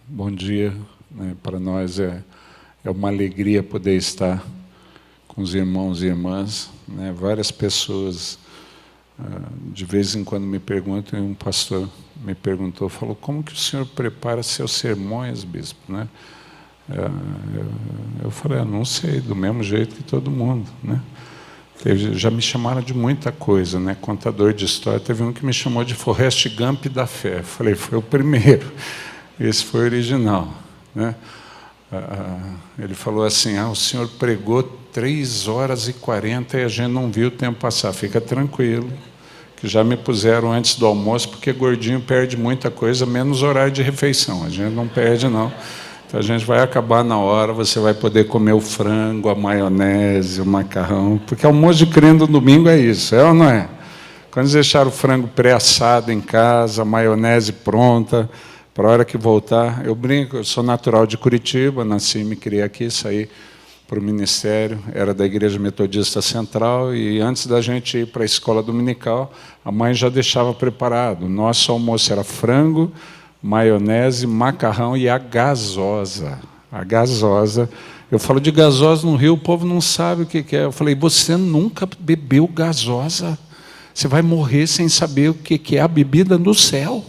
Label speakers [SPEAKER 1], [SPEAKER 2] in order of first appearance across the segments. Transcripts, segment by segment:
[SPEAKER 1] Bom dia, né? Para nós é uma alegria poder estar com os irmãos e irmãs, né? Várias pessoas, de vez em quando me perguntam, e um pastor me perguntou, falou, como que o senhor prepara seus sermões, bispo? Né? Eu falei, não sei, do mesmo jeito que todo mundo, né? Já me chamaram de muita coisa, né? Contador de história. Teve um que me chamou de Forrest Gump da fé. Eu falei, foi o primeiro. Esse foi o original, né? Ele falou assim, o senhor pregou 3h40 e a gente não viu o tempo passar. Fica tranquilo, que já me puseram antes do almoço, porque gordinho perde muita coisa, menos horário de refeição. A gente não perde, não. Então, a gente vai acabar na hora, você vai poder comer o frango, a maionese, o macarrão, porque almoço de crente no domingo é isso, é ou não é? Quando eles deixaram o frango pré-assado em casa, a maionese pronta, para a hora que voltar, eu brinco, eu sou natural de Curitiba, nasci e me criei aqui, saí para o ministério, era da Igreja Metodista Central, e antes da gente ir para a escola dominical, a mãe já deixava preparado. Nosso almoço era frango, maionese, macarrão e a gasosa. A gasosa. Eu falo de gasosa no Rio, o povo não sabe o que é. Eu falei, você nunca bebeu gasosa? Você vai morrer sem saber o que é a bebida do céu.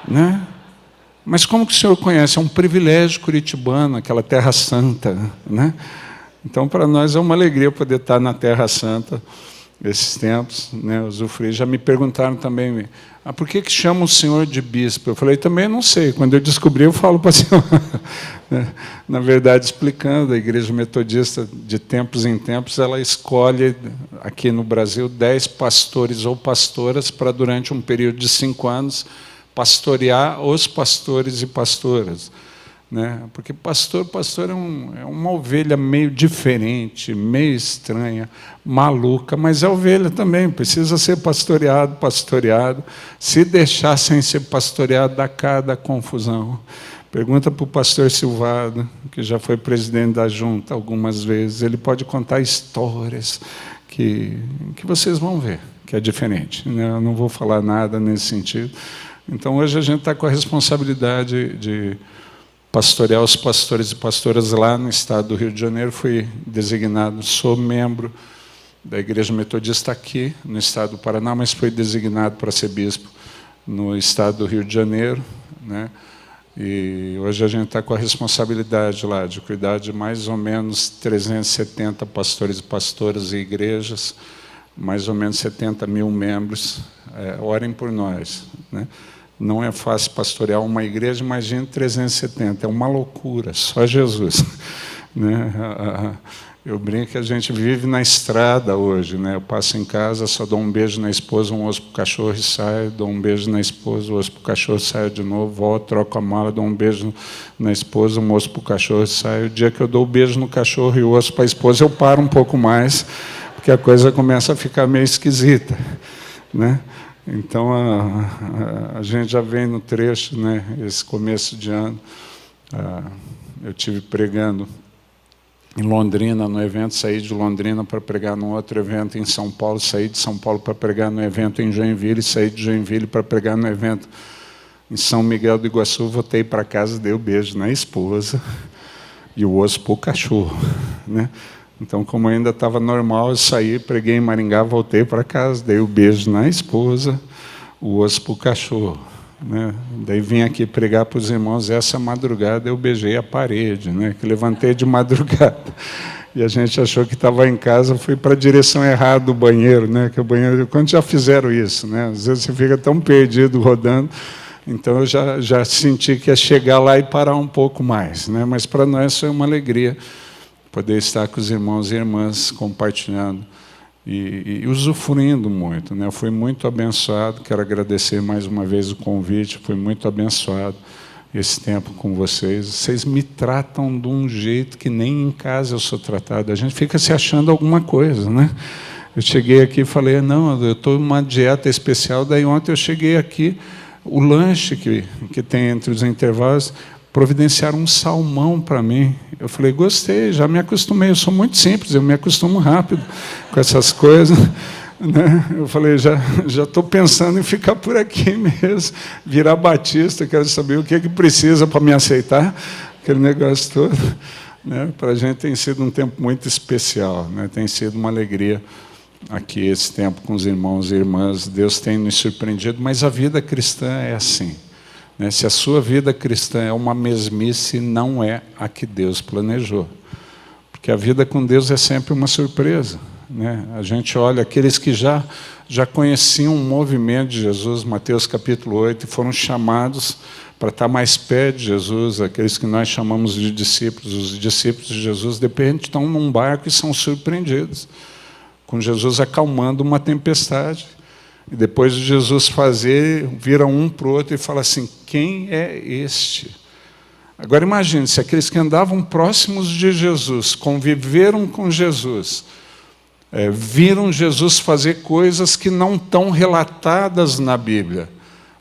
[SPEAKER 1] Né? Mas como que o senhor conhece? É um privilégio curitibano, aquela terra santa, né? Então, para nós é uma alegria poder estar na Terra Santa esses tempos, né? Usufruir. Já me perguntaram também, por que chamam o senhor de bispo? Eu falei, também não sei. Quando eu descobri, eu falo para a senhora. Na verdade, explicando, a Igreja Metodista, de tempos em tempos, ela escolhe, aqui no Brasil, 10 pastores ou pastoras para, durante um período de 5 anos, pastorear os pastores e pastoras, né? Porque pastor é uma ovelha meio diferente, meio estranha, maluca, mas é ovelha também, precisa ser pastoreado. Se deixar sem ser pastoreado, dá cada confusão. Pergunta para o pastor Silvado, que já foi presidente da junta algumas vezes, ele pode contar histórias que vocês vão ver, que é diferente, né? Eu não vou falar nada nesse sentido. Então, hoje a gente está com a responsabilidade de pastorear os pastores e pastoras lá no estado do Rio de Janeiro. Fui designado, sou membro da Igreja Metodista aqui, no estado do Paraná, mas fui designado para ser bispo no estado do Rio de Janeiro, né? E hoje a gente está com a responsabilidade lá de cuidar de mais ou menos 370 pastores e pastoras e igrejas, mais ou menos 70 mil membros. Orem por nós, né? Não é fácil pastorear uma igreja, imagine 370, é uma loucura, só Jesus. Né? Eu brinco que a gente vive na estrada hoje, né? Eu passo em casa, só dou um beijo na esposa, um osso para o cachorro e saio, dou um beijo na esposa, um osso para o cachorro, saio de novo, volto, troco a mala, dou um beijo na esposa, um osso para o cachorro e saio. O dia que eu dou o beijo no cachorro e o osso para a esposa, eu paro um pouco mais, porque a coisa começa a ficar meio esquisita, né? Então, a gente já vem no trecho, né, esse começo de ano, eu tive pregando em Londrina, no evento, saí de Londrina para pregar num outro evento em São Paulo, saí de São Paulo para pregar no evento em Joinville, saí de Joinville para pregar no evento em São Miguel do Iguaçu, voltei para casa, dei um beijo na esposa e o osso para o cachorro, né? Então, como ainda estava normal, eu saí, preguei em Maringá, voltei para casa, dei o beijo na esposa, o osso para o cachorro, né? Daí vim aqui pregar para os irmãos, essa madrugada eu beijei a parede, né? Que levantei de madrugada. E a gente achou que estava em casa, fui para a direção errada do banheiro, né? Que o banheiro, quando já fizeram isso, né? Às vezes você fica tão perdido rodando. Então, eu já senti que ia chegar lá e parar um pouco mais, né? Mas para nós foi uma alegria poder estar com os irmãos e irmãs compartilhando e usufruindo muito, né? Eu fui muito abençoado, quero agradecer mais uma vez o convite, fui muito abençoado esse tempo com vocês. Vocês me tratam de um jeito que nem em casa eu sou tratado. A gente fica se achando alguma coisa, né? Eu cheguei aqui e falei, não, eu estou numa dieta especial, daí ontem eu cheguei aqui, o lanche que tem entre os intervalos, providenciaram um salmão para mim. Eu falei, gostei, já me acostumei, eu sou muito simples, eu me acostumo rápido com essas coisas. Né? Eu falei, já estou pensando em ficar por aqui mesmo, virar batista, quero saber o que precisa para me aceitar, aquele negócio todo. Né? Para a gente tem sido um tempo muito especial, né? Tem sido uma alegria aqui esse tempo com os irmãos e irmãs. Deus tem nos surpreendido, mas a vida cristã é assim. Né? Se a sua vida cristã é uma mesmice, não é a que Deus planejou. Porque a vida com Deus é sempre uma surpresa. Né? A gente olha, aqueles que já conheciam o movimento de Jesus, Mateus capítulo 8, e foram chamados para estar mais perto de Jesus, aqueles que nós chamamos de discípulos, os discípulos de Jesus, de repente estão num barco e são surpreendidos, com Jesus acalmando uma tempestade. E depois de Jesus fazer, vira um para o outro e fala assim, quem é este? Agora imagine, se aqueles que andavam próximos de Jesus, conviveram com Jesus, viram Jesus fazer coisas que não estão relatadas na Bíblia.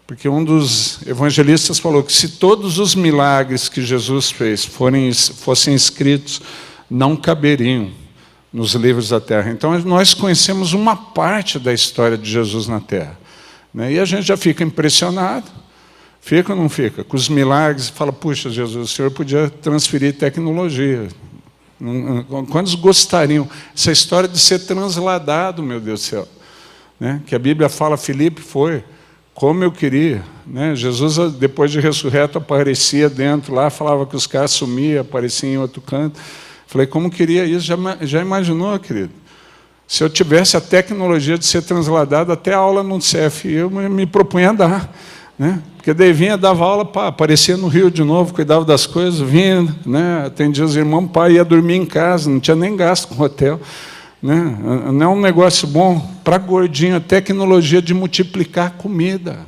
[SPEAKER 1] Porque um dos evangelistas falou que se todos os milagres que Jesus fez fossem escritos, não caberiam nos livros da terra. Então, nós conhecemos uma parte da história de Jesus na terra. Né? E a gente já fica impressionado. Fica ou não fica? Com os milagres, fala, puxa, Jesus, o Senhor podia transferir tecnologia. Quantos gostariam? Essa história de ser transladado, meu Deus do céu. Né? Que a Bíblia fala, Filipe foi, como eu queria. Né? Jesus, depois de ressurreto, aparecia dentro lá, falava que os caras sumiam, apareciam em outro canto. Falei, como queria isso? Já imaginou, querido? Se eu tivesse a tecnologia de ser transladado, até a aula no CFI, eu me propunha a dar. Né? Porque daí vinha, dava aula, pá, aparecia no Rio de novo, cuidava das coisas, vinha, né? Atendia os irmãos, pá, ia dormir em casa, não tinha nem gasto com hotel. Né? Não é um negócio bom para gordinho, a tecnologia de multiplicar comida.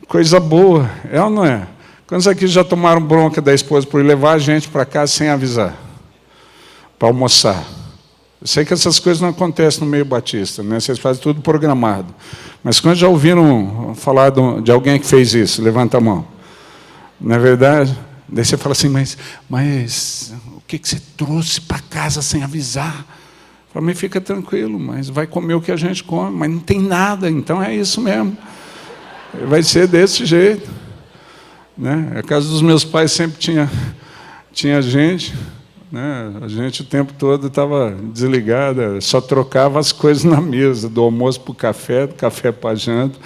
[SPEAKER 1] Coisa boa, é ou não é? Quantos aqui já tomaram bronca da esposa por levar a gente para casa sem avisar? Para almoçar. Eu sei que essas coisas não acontecem no meio batista, né? Vocês fazem tudo programado. Mas quando já ouviram falar de alguém que fez isso? Levanta a mão. Não é verdade? Daí você fala assim, mas o que você trouxe para casa sem avisar? Fala, mas fica tranquilo, mas vai comer o que a gente come, mas não tem nada, então é isso mesmo. Vai ser desse jeito. Né? A casa dos meus pais sempre tinha gente, né? A gente o tempo todo estava desligada, só trocava as coisas na mesa, do almoço para o café, do café para a janta.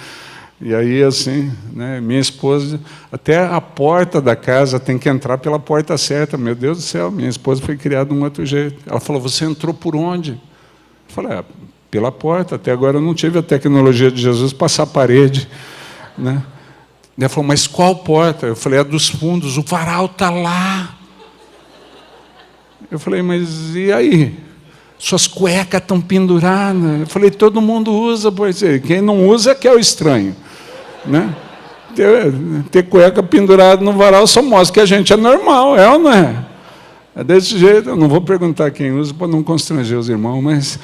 [SPEAKER 1] E aí, assim, né? Minha esposa, até a porta da casa tem que entrar pela porta certa. Meu Deus do céu, minha esposa foi criada de um outro jeito. Ela falou, você entrou por onde? Eu falei, pela porta. Até agora eu não tive a tecnologia de Jesus passar a parede. Né? Ela falou, mas qual porta? Eu falei, a dos fundos, o varal está lá. Eu falei, mas e aí? Suas cuecas estão penduradas. Eu falei, todo mundo usa, pois é. Quem não usa é que é o estranho. Né? Ter cueca pendurada no varal só mostra que a gente é normal, é ou não é? É desse jeito. Eu não vou perguntar quem usa para não constranger os irmãos, mas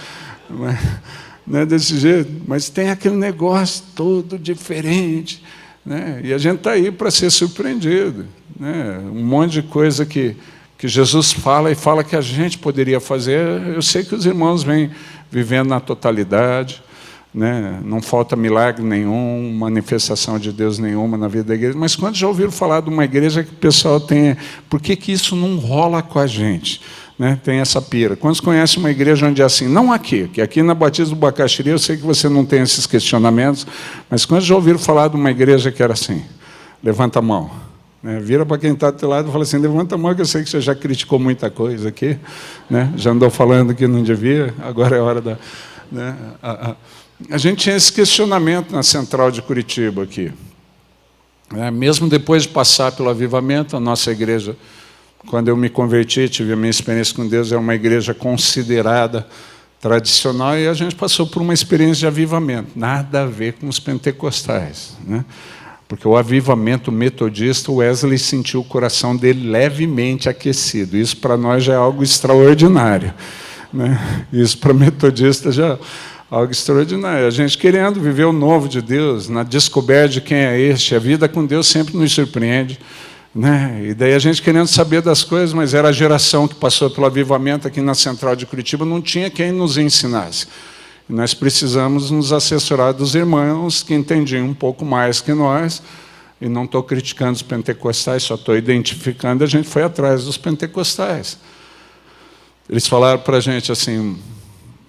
[SPEAKER 1] não é desse jeito. Mas tem aquele negócio todo diferente. Né? E a gente está aí para ser surpreendido. Né? Um monte de coisa que Jesus fala e fala que a gente poderia fazer. Eu sei que os irmãos vêm vivendo na totalidade, né? Não falta milagre nenhum, manifestação de Deus nenhuma na vida da igreja, mas quando já ouviram falar de uma igreja que o pessoal tem, por que isso não rola com a gente? Né? Tem essa pira. Quantos conhecem uma igreja onde é assim? Não aqui, que aqui na Batista do Bacaxiri eu sei que você não tem esses questionamentos, mas quando já ouviram falar de uma igreja que era assim? Levanta a mão. Vira para quem está do teu lado e fala assim, levanta a mão, que eu sei que você já criticou muita coisa aqui, né? Já andou falando que não devia, agora é hora da... Né? A gente tinha esse questionamento na Central de Curitiba aqui. Mesmo depois de passar pelo avivamento, a nossa igreja, quando eu me converti, tive a minha experiência com Deus, é uma igreja considerada tradicional, e a gente passou por uma experiência de avivamento, nada a ver com os pentecostais, né? Porque o avivamento metodista, o Wesley sentiu o coração dele levemente aquecido. Isso para nós já é algo extraordinário. Né? Isso para metodista já é algo extraordinário. A gente querendo viver o novo de Deus, na descoberta de quem é este. A vida com Deus sempre nos surpreende. Né? E daí a gente querendo saber das coisas, mas era a geração que passou pelo avivamento aqui na Central de Curitiba, não tinha quem nos ensinasse. E nós precisamos nos assessorar dos irmãos que entendiam um pouco mais que nós, e não estou criticando os pentecostais, só estou identificando, a gente foi atrás dos pentecostais. Eles falaram para a gente assim,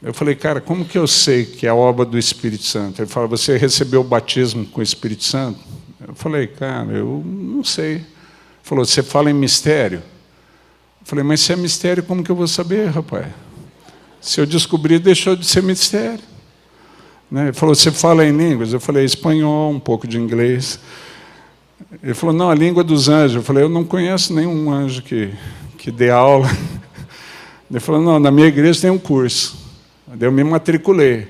[SPEAKER 1] eu falei, cara, como que eu sei que é a obra do Espírito Santo? Ele falou, você recebeu o batismo com o Espírito Santo? Eu falei, cara, eu não sei. Ele falou, você fala em mistério? Eu falei, mas se é mistério, como que eu vou saber, rapaz? Se eu descobrir, deixou de ser mistério. Né? Ele falou, você fala em línguas? Eu falei, espanhol, um pouco de inglês. Ele falou, não, a língua dos anjos. Eu falei, eu não conheço nenhum anjo que dê aula. Ele falou, não, na minha igreja tem um curso. Eu me matriculei.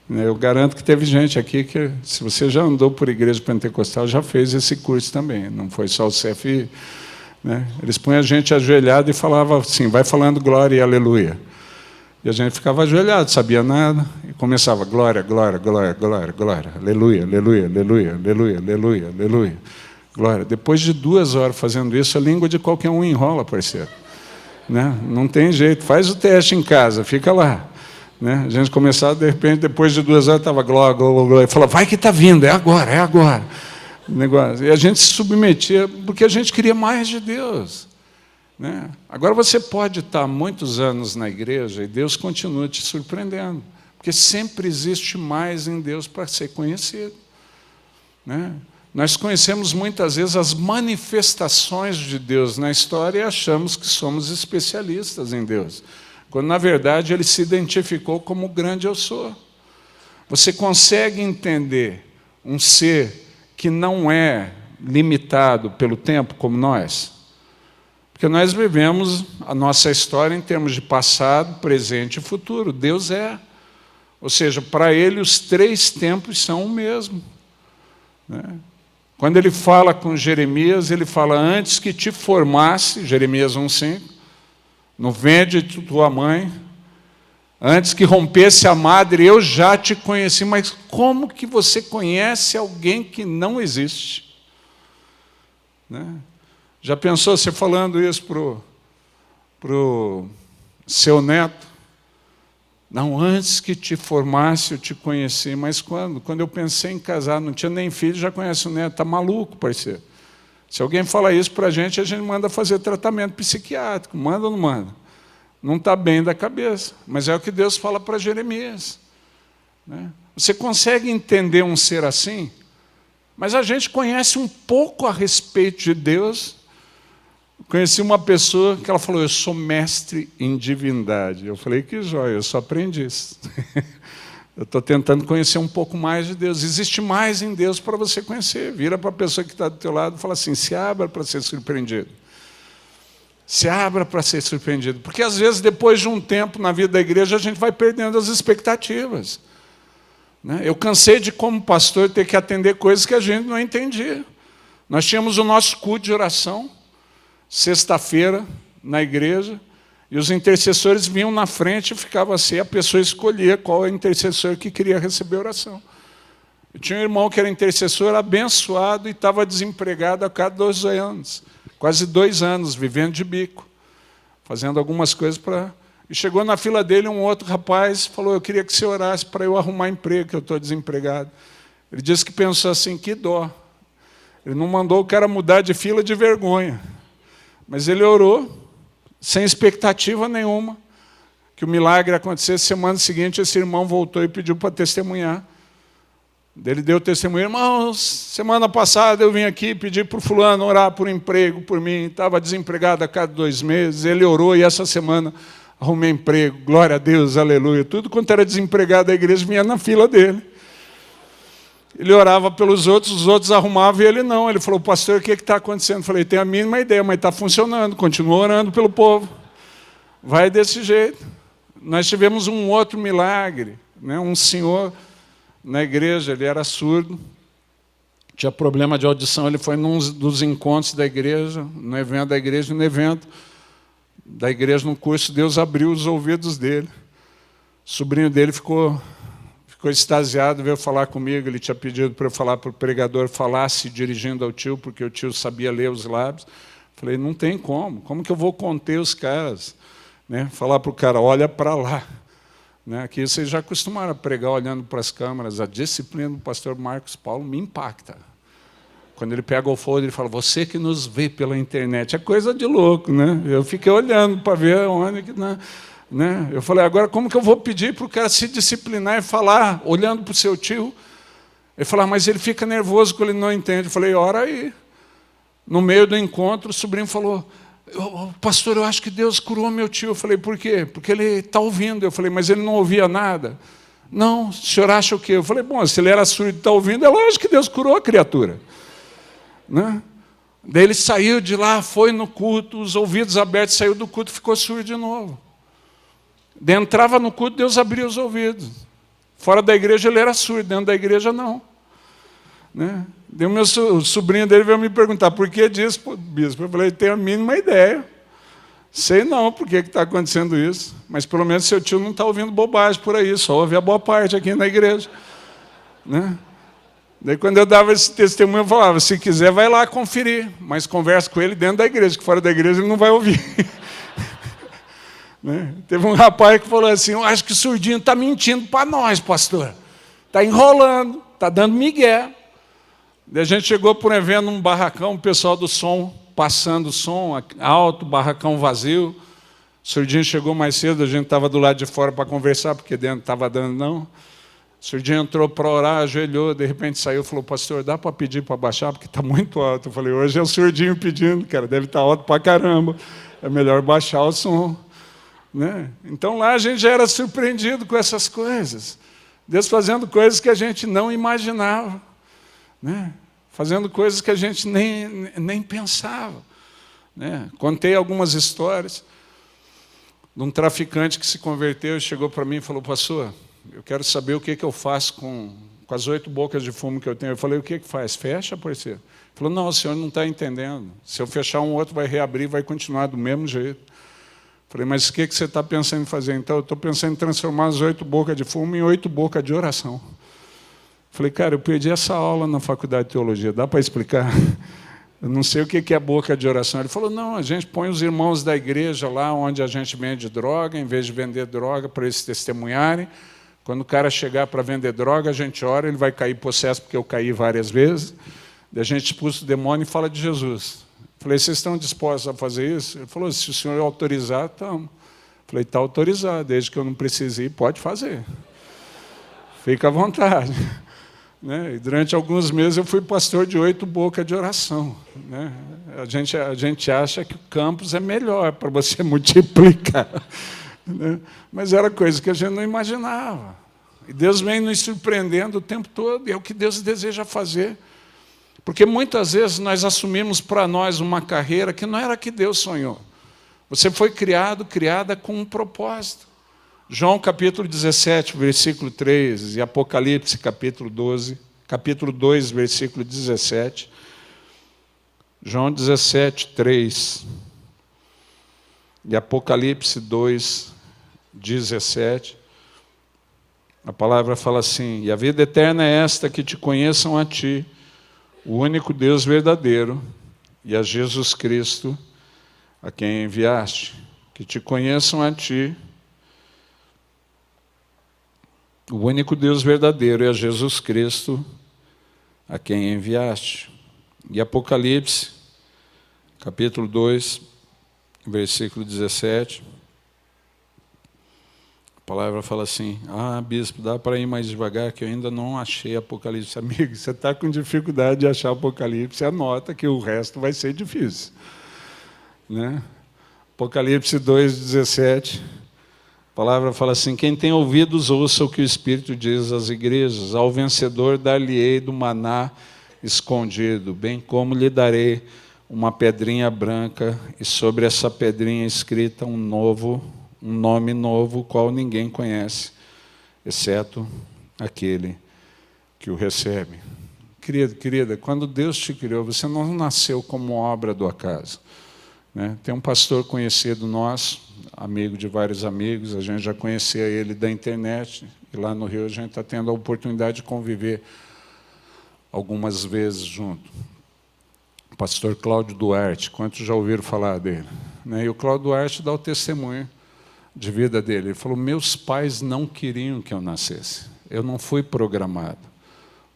[SPEAKER 1] Eu garanto que teve gente aqui que, se você já andou por igreja pentecostal, já fez esse curso também. Não foi só o CFI. Né? Eles punham a gente ajoelhado e falavam assim, vai falando glória e aleluia. E a gente ficava ajoelhado, sabia nada, e começava glória, glória, glória, glória, glória, aleluia, aleluia, aleluia, aleluia, aleluia, aleluia, glória. Depois de 2 horas fazendo isso, a língua de qualquer um enrola, parceiro. Né? Não tem jeito, faz o teste em casa, fica lá. Né? A gente começava, de repente, depois de 2 horas, estava glória, glória, glória, e falava, vai que está vindo, é agora, é agora. Negócio. E a gente se submetia, porque a gente queria mais de Deus. Né? Agora você pode estar muitos anos na igreja e Deus continua te surpreendendo, porque sempre existe mais em Deus para ser conhecido. Né? Nós conhecemos muitas vezes as manifestações de Deus na história e achamos que somos especialistas em Deus, quando na verdade Ele se identificou como o grande eu sou. Você consegue entender um ser que não é limitado pelo tempo como nós? Porque nós vivemos a nossa história em termos de passado, presente e futuro. Deus é. Ou seja, para Ele os 3 tempos são o mesmo. Né? Quando Ele fala com Jeremias, Ele fala, antes que te formasse, Jeremias 1,5, no ventre de tua mãe, antes que rompesse a madre, eu já te conheci. Mas como que você conhece alguém que não existe? Né? Já pensou você falando isso para o seu neto? Não, antes que te formasse, eu te conheci. Mas quando? Quando eu pensei em casar, não tinha nem filho, já conhece o neto. Está maluco, parceiro. Se alguém fala isso para a gente manda fazer tratamento psiquiátrico. Manda ou não manda? Não está bem da cabeça. Mas é o que Deus fala para Jeremias. Né? Você consegue entender um ser assim? Mas a gente conhece um pouco a respeito de Deus. Conheci uma pessoa que ela falou, eu sou mestre em divindade. Eu falei, que joia, eu só aprendi isso. Eu estou tentando conhecer um pouco mais de Deus. Existe mais em Deus para você conhecer. Vira para a pessoa que está do teu lado e fala assim, se abra para ser surpreendido. Se abra para ser surpreendido. Porque, às vezes, depois de um tempo na vida da igreja, a gente vai perdendo as expectativas. Né? Eu cansei de, como pastor, ter que atender coisas que a gente não entendia. Nós tínhamos o nosso culto de oração, sexta-feira, na igreja, e os intercessores vinham na frente e ficavam assim, a pessoa escolhia qual é o intercessor que queria receber oração. Eu tinha um irmão que era intercessor, abençoado, e estava desempregado há cada 2 anos, quase 2 anos, vivendo de bico, fazendo algumas coisas para... E chegou na fila dele um outro rapaz, falou, eu queria que você orasse para eu arrumar emprego, que eu estou desempregado. Ele disse que pensou assim, que dó. Ele não mandou o cara mudar de fila de vergonha. Mas ele orou, sem expectativa nenhuma, que o milagre acontecesse. Semana seguinte, esse irmão voltou e pediu para testemunhar. Ele deu testemunho, irmãos, semana passada eu vim aqui pedir para o fulano orar por emprego, por mim, estava desempregado a cada 2 meses, ele orou e essa semana arrumei emprego, glória a Deus, aleluia. Tudo quanto era desempregado da igreja vinha na fila dele. Ele orava pelos outros, os outros arrumavam e ele não. Ele falou, pastor, o que está acontecendo? Eu falei, tenho a mínima ideia, mas está funcionando, continua orando pelo povo. Vai desse jeito. Nós tivemos um outro milagre, né? Um senhor na igreja, ele era surdo, tinha problema de audição, ele foi num dos encontros da igreja, no evento da igreja, no curso, Deus abriu os ouvidos dele. O sobrinho dele ficou extasiado, veio falar comigo, ele tinha pedido para eu falar para o pregador, falasse dirigindo ao tio, porque o tio sabia ler os lábios. Falei, não tem como que eu vou conter os caras? Né? Falar para o cara, olha para lá. Né? Aqui vocês já acostumaram a pregar olhando para as câmeras. A disciplina do pastor Marcos Paulo me impacta. Quando ele pega o folder e fala, você que nos vê pela internet, é coisa de louco, né? Eu fiquei olhando para ver onde que... Né? Eu falei, agora como que eu vou pedir para o cara se disciplinar e falar, olhando para o seu tio? Ele falou, mas ele fica nervoso quando ele não entende. Eu falei, ora aí. No meio do encontro, o sobrinho falou, pastor, eu acho que Deus curou meu tio. Eu falei, por quê? Porque ele está ouvindo. Eu falei, mas ele não ouvia nada. Não, o senhor acha o quê? Eu falei, bom, se ele era surdo e está ouvindo, é lógico que Deus curou a criatura. Né? Daí ele saiu de lá, foi no culto, os ouvidos abertos, saiu do culto e ficou surdo de novo. Daí entrava no culto, Deus abria os ouvidos. Fora da igreja ele era surdo, dentro da igreja não. Né? Daí o meu sobrinho dele veio me perguntar, por que disso, bispo? Eu falei, tenho a mínima ideia. Sei não por que está acontecendo isso, mas pelo menos seu tio não está ouvindo bobagem por aí, só ouve a boa parte aqui na igreja. Né? Daí quando eu dava esse testemunho, eu falava, se quiser vai lá conferir, mas conversa com ele dentro da igreja, que fora da igreja ele não vai ouvir. Né? Teve um rapaz que falou assim, eu acho que o surdinho está mentindo para nós, pastor. Está enrolando, está dando migué. Daí a gente chegou por um evento num barracão, o pessoal do som, passando o som alto, barracão vazio. O surdinho chegou mais cedo, a gente estava do lado de fora para conversar, porque dentro não estava dando não. O surdinho entrou para orar, ajoelhou, de repente saiu e falou, pastor, dá para pedir para baixar, porque está muito alto. Eu falei, hoje é o surdinho pedindo, cara, deve estar alto para caramba. É melhor baixar o som. Né? Então lá a gente já era surpreendido com essas coisas. Deus fazendo coisas que a gente não imaginava. Né? Fazendo coisas que a gente nem pensava. Né? Contei algumas histórias de um traficante que se converteu e chegou para mim e falou, pastor, eu quero saber o que eu faço com as 8 bocas de fumo que eu tenho. Eu falei, o que faz? Fecha, parceiro. Ele falou, não, o senhor não está entendendo. Se eu fechar um outro, vai reabrir, vai continuar do mesmo jeito. Falei, mas o que você está pensando em fazer? Então, eu estou pensando em transformar as 8 bocas de fumo em 8 bocas de oração. Falei, cara, eu perdi essa aula na faculdade de teologia, dá para explicar? Eu não sei o que é boca de oração. Ele falou, não, a gente põe os irmãos da igreja lá onde a gente vende droga, em vez de vender droga para eles testemunharem. Quando o cara chegar para vender droga, a gente ora, ele vai cair possesso, porque eu caí várias vezes. Daí a gente expulsa o demônio e fala de Jesus. Falei, vocês estão dispostos a fazer isso? Ele falou, se o senhor autorizar, estamos. Falei, está autorizado, desde que eu não precise ir, pode fazer. Fica à vontade. Né? E durante alguns meses eu fui pastor de 8 bocas de oração. Né? A gente acha que o campus é melhor para você multiplicar. Né? Mas era coisa que a gente não imaginava. E Deus vem nos surpreendendo o tempo todo, e é o que Deus deseja fazer. Porque muitas vezes nós assumimos para nós uma carreira que não era a que Deus sonhou. Você foi criado, criada com um propósito. João capítulo 17, versículo 3, e Apocalipse capítulo 2, versículo 17. João 17, 3. E Apocalipse 2, 17. A palavra fala assim, e a vida eterna é esta, que te conheçam a ti, o único Deus verdadeiro, e a Jesus Cristo, a quem enviaste, que te conheçam a ti, o único Deus verdadeiro, e a Jesus Cristo, a quem enviaste. E Apocalipse, capítulo 2, versículo 17, a palavra fala assim, bispo, dá para ir mais devagar, que eu ainda não achei Apocalipse. Amigo, você está com dificuldade de achar Apocalipse, anota que o resto vai ser difícil. Né? Apocalipse 2, 17, a palavra fala assim, quem tem ouvidos, ouça o que o Espírito diz às igrejas, ao vencedor dar-lhe-ei do maná escondido, bem como lhe darei uma pedrinha branca, e sobre essa pedrinha escrita um nome novo, qual ninguém conhece, exceto aquele que o recebe. Querido, querida, quando Deus te criou, você não nasceu como obra do acaso. Né? Tem um pastor conhecido nosso, amigo de vários amigos, a gente já conhecia ele da internet, e lá no Rio a gente está tendo a oportunidade de conviver algumas vezes junto. O pastor Cláudio Duarte, quantos já ouviram falar dele? Né? E o Cláudio Duarte dá o testemunho de vida dele. Ele falou, meus pais não queriam que eu nascesse. Eu não fui programado.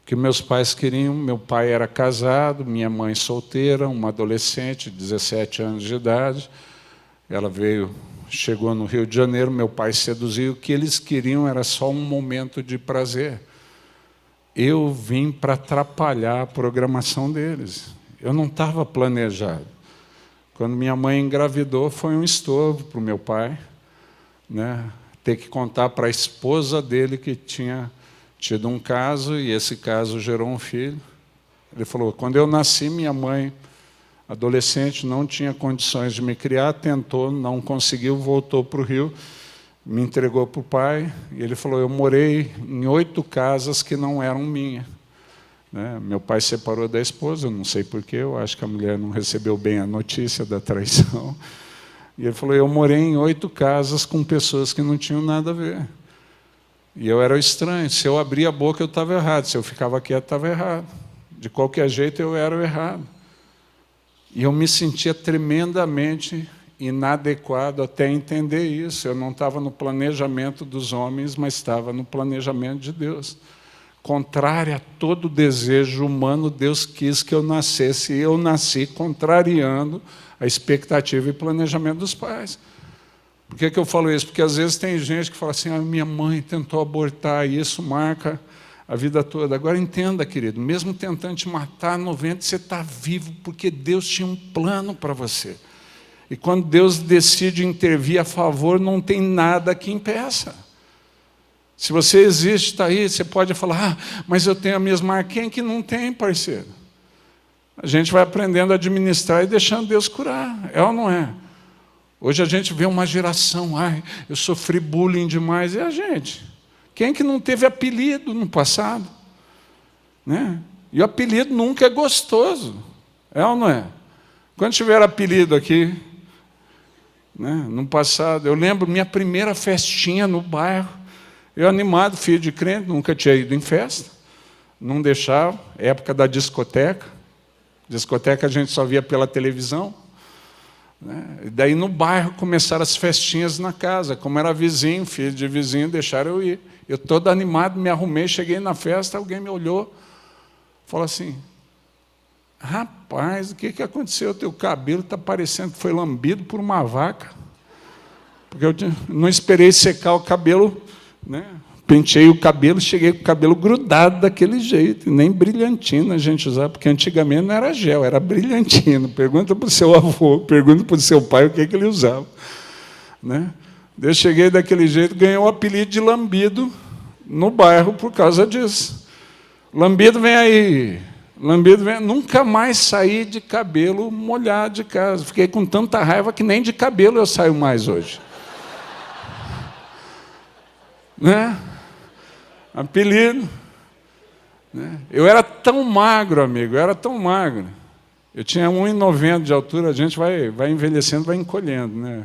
[SPEAKER 1] O que meus pais queriam, meu pai era casado, minha mãe solteira, uma adolescente, 17 anos de idade. Ela chegou no Rio de Janeiro, meu pai seduziu. O que eles queriam era só um momento de prazer. Eu vim para atrapalhar a programação deles. Eu não estava planejado. Quando minha mãe engravidou, foi um estorvo para o meu pai, né? Ter que contar para a esposa dele que tinha tido um caso, e esse caso gerou um filho. Ele falou, quando eu nasci, minha mãe, adolescente, não tinha condições de me criar, tentou, não conseguiu, voltou para o Rio, me entregou para o pai, e ele falou, eu morei em 8 casas que não eram minhas. Né? Meu pai separou da esposa, não sei porquê, eu acho que a mulher não recebeu bem a notícia da traição. E ele falou, eu morei em 8 casas com pessoas que não tinham nada a ver. E eu era o estranho. Se eu abria a boca, eu estava errado. Se eu ficava quieto, estava errado. De qualquer jeito, eu era o errado. E eu me sentia tremendamente inadequado até entender isso. Eu não estava no planejamento dos homens, mas estava no planejamento de Deus. Contrário a todo desejo humano, Deus quis que eu nascesse, e eu nasci contrariando a expectativa e planejamento dos pais. Por que eu falo isso? Porque às vezes tem gente que fala assim, minha mãe tentou abortar, e isso marca a vida toda. Agora entenda, querido, mesmo tentando te matar no ventre, você está vivo, porque Deus tinha um plano para você. E quando Deus decide intervir a favor, não tem nada que impeça. Se você existe, está aí, você pode falar, mas eu tenho a mesma. Quem que não tem, parceiro? A gente vai aprendendo a administrar e deixando Deus curar. É ou não é? Hoje a gente vê uma geração, eu sofri bullying demais. E a gente? Quem que não teve apelido no passado? Né? E o apelido nunca é gostoso. É ou não é? Quando tiver apelido aqui, né, no passado, eu lembro minha primeira festinha no bairro, eu animado, filho de crente, nunca tinha ido em festa, não deixava, época da discoteca. Discoteca a gente só via pela televisão. Né? E daí no bairro começaram as festinhas na casa. Como era vizinho, filho de vizinho, deixaram eu ir. Eu todo animado, me arrumei, cheguei na festa, alguém me olhou, falou assim, rapaz, o que aconteceu? O teu cabelo está parecendo que foi lambido por uma vaca. Porque eu não esperei secar o cabelo, né? Penteei o cabelo, cheguei com o cabelo grudado daquele jeito, nem brilhantina a gente usava, porque antigamente não era gel, era brilhantina. Pergunta para o seu avô, pergunta para o seu pai o que ele usava. Né? Eu cheguei daquele jeito, ganhei o apelido de lambido no bairro por causa disso. Lambido, vem aí. Lambido, vem. Nunca mais saí de cabelo molhado de casa. Fiquei com tanta raiva que nem de cabelo eu saio mais hoje. Né? Apelido. Né? Eu era tão magro, amigo, eu era tão magro. Eu tinha 1,90 de altura, a gente vai envelhecendo, vai encolhendo. Né?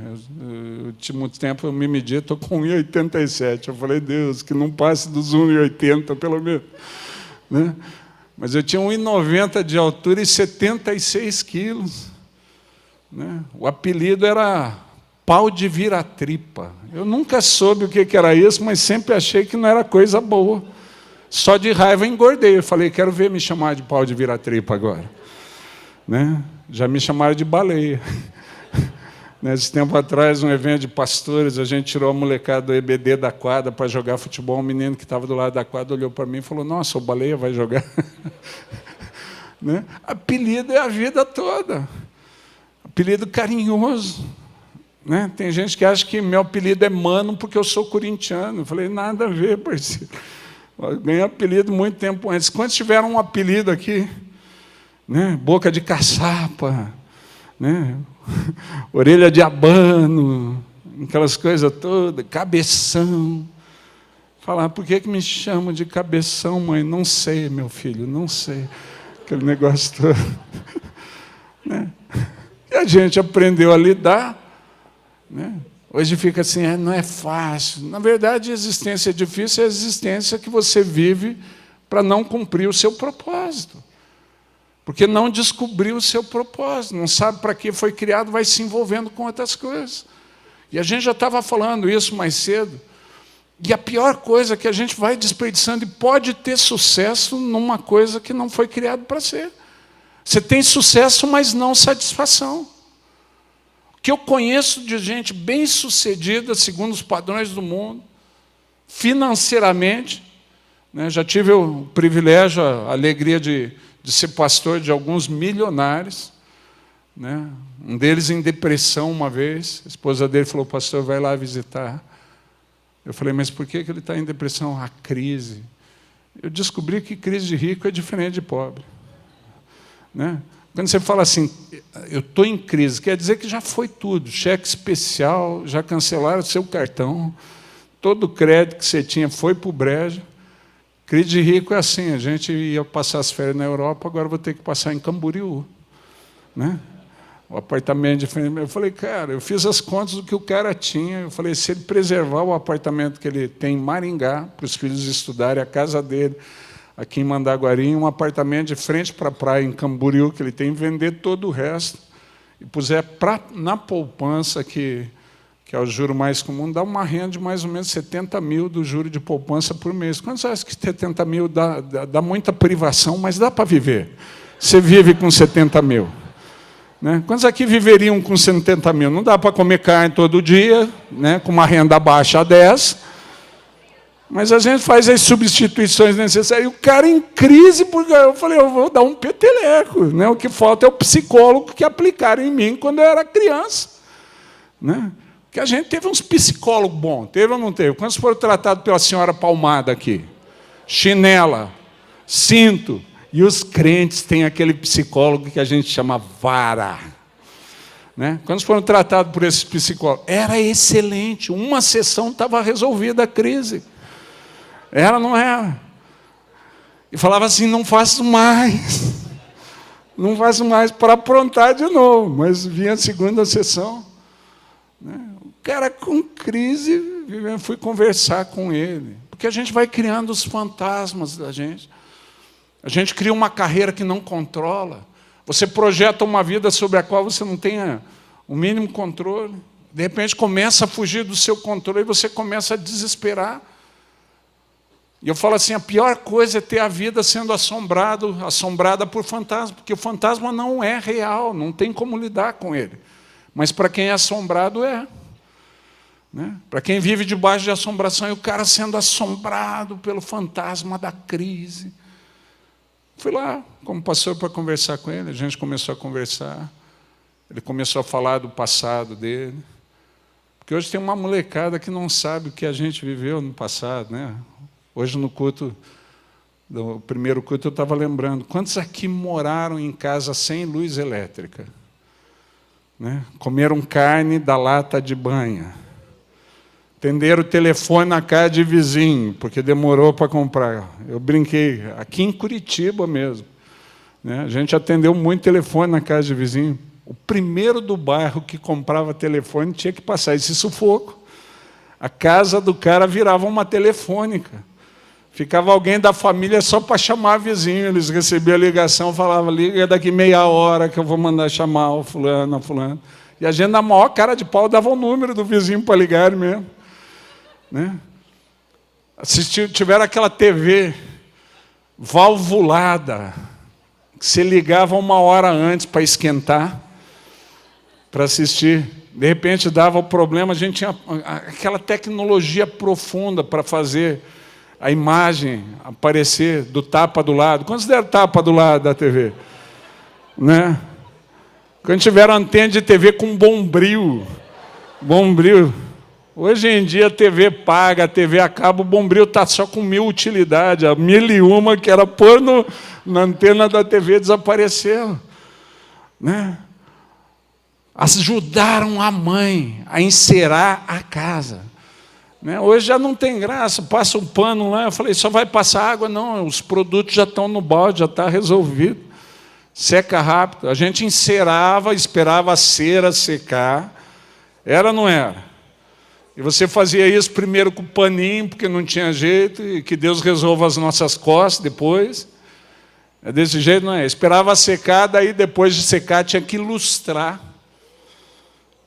[SPEAKER 1] Eu tinha muito tempo, eu me medi, estou com 1,87. Eu falei, Deus, que não passe dos 1,80, pelo menos. Né? Mas eu tinha 1,90 de altura e 76 quilos. Né? O apelido era pau de vira-tripa. Eu nunca soube o que era isso, mas sempre achei que não era coisa boa. Só de raiva engordei. Eu falei, quero ver me chamar de pau de vira-tripa agora. Né? Já me chamaram de baleia. Nesse tempo atrás, um evento de pastores, a gente tirou a molecada do EBD da quadra para jogar futebol. Um menino que estava do lado da quadra olhou para mim e falou, nossa, o baleia vai jogar. Né? Apelido é a vida toda. Apelido carinhoso. Né? Tem gente que acha que meu apelido é Mano porque eu sou corintiano. Eu falei, nada a ver, parceiro. Eu ganhei apelido muito tempo antes. Quantos tiveram um apelido aqui? Né? Boca de caçapa, né? Orelha de abano, aquelas coisas todas, cabeção. Falar, por que me chamam de cabeção, mãe? Não sei, meu filho, não sei. Aquele negócio todo. Né? E a gente aprendeu a lidar. Né? Hoje fica assim, não é fácil. Na verdade, a existência difícil é a existência que você vive para não cumprir o seu propósito. Porque não descobriu o seu propósito, não sabe para que foi criado, vai se envolvendo com outras coisas. E a gente já estava falando isso mais cedo. E a pior coisa é que a gente vai desperdiçando e pode ter sucesso numa coisa que não foi criada para ser. Você tem sucesso, mas não satisfação. O que eu conheço de gente bem-sucedida, segundo os padrões do mundo, financeiramente, né? Já tive o privilégio, a alegria de ser pastor de alguns milionários, né? Um deles em depressão uma vez, a esposa dele falou, pastor, vai lá visitar. Eu falei, mas por que ele está em depressão? A crise. Eu descobri que crise de rico é diferente de pobre. Né? Quando você fala assim, eu estou em crise, quer dizer que já foi tudo. Cheque especial, já cancelaram o seu cartão, todo o crédito que você tinha foi para o brejo. Crise de rico é assim, a gente ia passar as férias na Europa, agora vou ter que passar em Camboriú. Né? O apartamento diferente. Eu falei, cara, eu fiz as contas do que o cara tinha. Eu falei, se ele preservar o apartamento que ele tem em Maringá, para os filhos estudarem, a casa dele, aqui em Mandaguari, um apartamento de frente para a praia, em Camboriú, que ele tem, vender todo o resto, e puser na poupança, que é o juro mais comum, dá uma renda de mais ou menos 70 mil do juro de poupança por mês. Quando você acha que 70 mil dá muita privação, mas dá para viver? Você vive com 70 mil. Né? Quantos aqui viveriam com 70 mil? Não dá para comer carne todo dia, né? Com uma renda baixa a 10, mas a gente faz as substituições necessárias. E o cara em crise, porque eu falei, eu vou dar um peteleco. Né? O que falta é o psicólogo que aplicaram em mim quando eu era criança. Né? Porque a gente teve uns psicólogos bons, teve ou não teve? Quantos foram tratados pela senhora Palmada aqui? Chinela, cinto. E os crentes têm aquele psicólogo que a gente chama vara. Né? Quando foram tratados por esse psicólogo, era excelente. Uma sessão estava resolvida a crise. Era, não era? E falava assim, não faço mais. Não faço mais para aprontar de novo. Mas vinha a segunda sessão. Né? O cara com crise, eu fui conversar com ele. Porque a gente vai criando os fantasmas da gente. A gente cria uma carreira que não controla. Você projeta uma vida sobre a qual você não tenha o mínimo controle. De repente começa a fugir do seu controle e você começa a desesperar. E eu falo assim, a pior coisa é ter a vida sendo assombrada por fantasma, porque o fantasma não é real, não tem como lidar com ele. Mas para quem é assombrado é. Né? Para quem vive debaixo de assombração, e o cara sendo assombrado pelo fantasma da crise. Fui lá, como pastor, para conversar com ele. A gente começou a conversar. Ele começou a falar do passado dele. Porque hoje tem uma molecada que não sabe o que a gente viveu no passado. Né? Hoje, no culto, no primeiro culto, eu estava lembrando. Quantos aqui moraram em casa sem luz elétrica? Né? Comeram carne da lata de banha. Atenderam o telefone na casa de vizinho, porque demorou para comprar. Eu brinquei, aqui em Curitiba mesmo. Né? A gente atendeu muito telefone na casa de vizinho. O primeiro do bairro que comprava telefone tinha que passar esse sufoco. A casa do cara virava uma telefônica. Ficava alguém da família só para chamar vizinho. Eles recebiam a ligação, falavam, liga daqui meia hora que eu vou mandar chamar o fulano, a fulano. E a gente, na maior cara de pau, dava o número do vizinho para ligar mesmo. Né? Tiveram aquela TV valvulada, que você ligava uma hora antes para esquentar, para assistir. De repente dava o problema, a gente tinha aquela tecnologia profunda para fazer a imagem aparecer do tapa do lado. Quantos deram tapa do lado da TV? Né? Quando tiveram antena de TV com bombril. Hoje em dia a TV paga, a TV a cabo, o bombril está só com 1000 utilidades. A 1001 que era pôr na antena da TV desapareceu. Né? Ajudaram a mãe a encerar a casa. Né? Hoje já não tem graça, passa um pano lá. Eu falei, só vai passar água? Não, os produtos já estão no balde, já está resolvido. Seca rápido. A gente encerava, esperava a cera secar. Era ou não era? E você fazia isso primeiro com o paninho, porque não tinha jeito, e que Deus resolva as nossas costas depois. É desse jeito, não é? Esperava secar, daí depois de secar tinha que lustrar.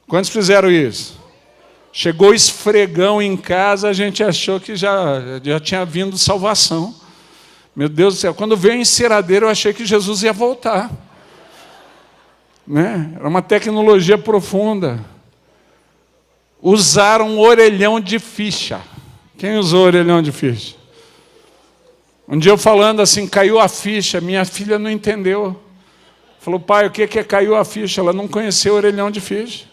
[SPEAKER 1] Quantos fizeram isso? Chegou esfregão em casa, a gente achou que já tinha vindo salvação. Meu Deus do céu, quando veio a enceradeira, eu achei que Jesus ia voltar. Né? Era uma tecnologia profunda. Usaram orelhão de ficha. Quem usou orelhão de ficha? Um dia eu falando assim, caiu a ficha, minha filha não entendeu. Falou, pai, o que é caiu a ficha? Ela não conheceu orelhão de ficha.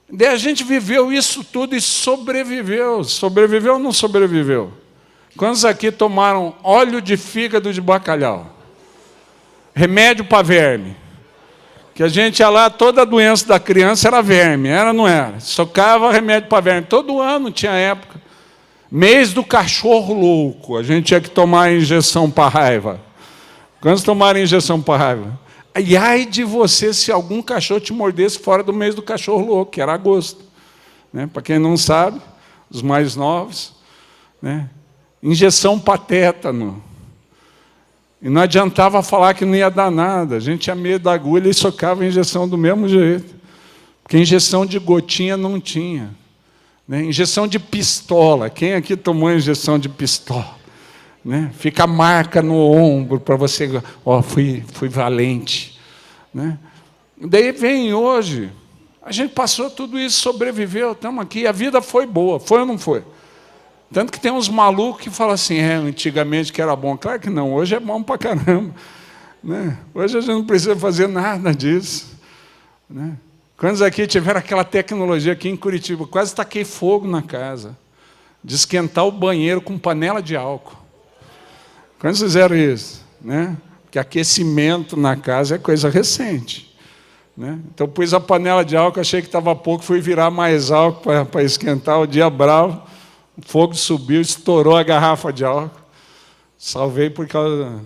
[SPEAKER 1] Daí a gente viveu isso tudo e sobreviveu. Sobreviveu ou não sobreviveu? Quantos aqui tomaram óleo de fígado de bacalhau? Remédio para verme. Que a gente ia lá, toda a doença da criança era verme, era ou não era? Socava remédio para verme. Todo ano tinha época. Mês do cachorro louco, a gente tinha que tomar injeção para raiva. Quantos tomaram injeção para raiva? E ai de você se algum cachorro te mordesse fora do mês do cachorro louco, que era agosto. Né? Para quem não sabe, os mais novos, né? Injeção para tétano. E não adiantava falar que não ia dar nada. A gente tinha medo da agulha e socava a injeção do mesmo jeito. Porque injeção de gotinha não tinha. Né? Injeção de pistola. Quem aqui tomou injeção de pistola? Né? Fica a marca no ombro para você... Ó, fui valente. Né? Daí vem hoje. A gente passou tudo isso, sobreviveu, estamos aqui. A vida foi boa. Foi ou não foi? Tanto que tem uns malucos que falam assim, antigamente que era bom. Claro que não, hoje é bom pra caramba. Né? Hoje a gente não precisa fazer nada disso. Né? Quantos aqui tiveram aquela tecnologia aqui em Curitiba? Quase taquei fogo na casa. De esquentar o banheiro com panela de álcool. Quantos fizeram isso? Né? Porque aquecimento na casa é coisa recente. Né? Então pus a panela de álcool, achei que estava pouco, fui virar mais álcool para esquentar o dia bravo. O fogo subiu, estourou a garrafa de álcool. Salvei por causa...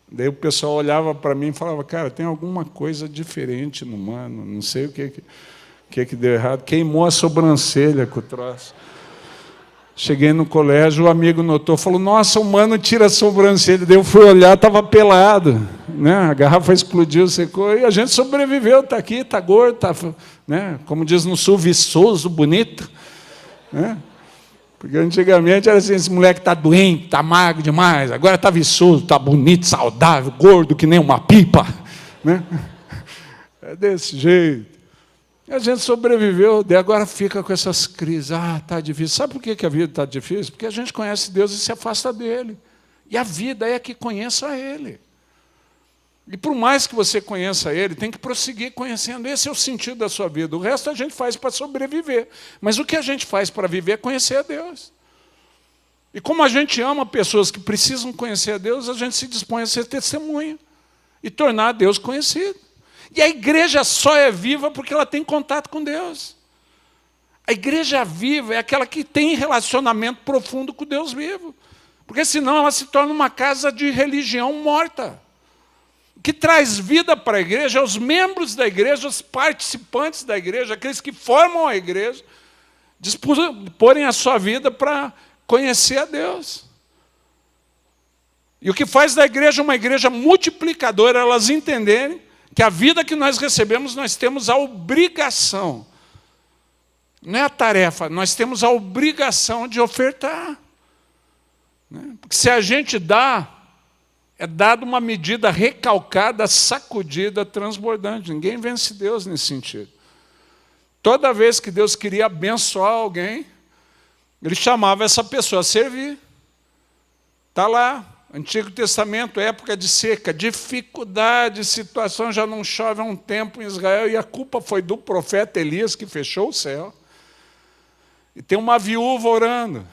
[SPEAKER 1] Daí o pessoal olhava para mim e falava, cara, tem alguma coisa diferente no mano, não sei o que deu errado. Queimou a sobrancelha com o troço. Cheguei no colégio, o amigo notou, falou, nossa, o mano tira a sobrancelha. Daí eu fui olhar, estava pelado. Né? A garrafa explodiu, secou, e a gente sobreviveu, está aqui, está gordo, tá, né? Como diz no sul, viçoso, bonito. Né? Porque antigamente era assim, esse moleque está doente, está magro demais, agora está viçoso, está bonito, saudável, gordo, que nem uma pipa. Né? É desse jeito. E a gente sobreviveu, daí agora fica com essas crises. Ah, está difícil. Sabe por que a vida está difícil? Porque a gente conhece Deus e se afasta dele. E a vida é que conheça Ele. E por mais que você conheça Ele, tem que prosseguir conhecendo. Esse é o sentido da sua vida. O resto a gente faz para sobreviver. Mas o que a gente faz para viver é conhecer a Deus. E como a gente ama pessoas que precisam conhecer a Deus, a gente se dispõe a ser testemunha e tornar Deus conhecido. E a igreja só é viva porque ela tem contato com Deus. A igreja viva é aquela que tem relacionamento profundo com Deus vivo. Porque senão ela se torna uma casa de religião morta. O que traz vida para a igreja é os membros da igreja, os participantes da igreja, aqueles que formam a igreja, disporem a sua vida para conhecer a Deus. E o que faz da igreja uma igreja multiplicadora, elas entenderem que a vida que nós recebemos, nós temos a obrigação, não é a tarefa, nós temos a obrigação de ofertar. Né? Porque se a gente dá, é dado uma medida recalcada, sacudida, transbordante. Ninguém vence Deus nesse sentido. Toda vez que Deus queria abençoar alguém, Ele chamava essa pessoa a servir. Está lá, Antigo Testamento, época de seca, dificuldade, situação, já não chove há um tempo em Israel, e a culpa foi do profeta Elias, que fechou o céu. E tem uma viúva orando.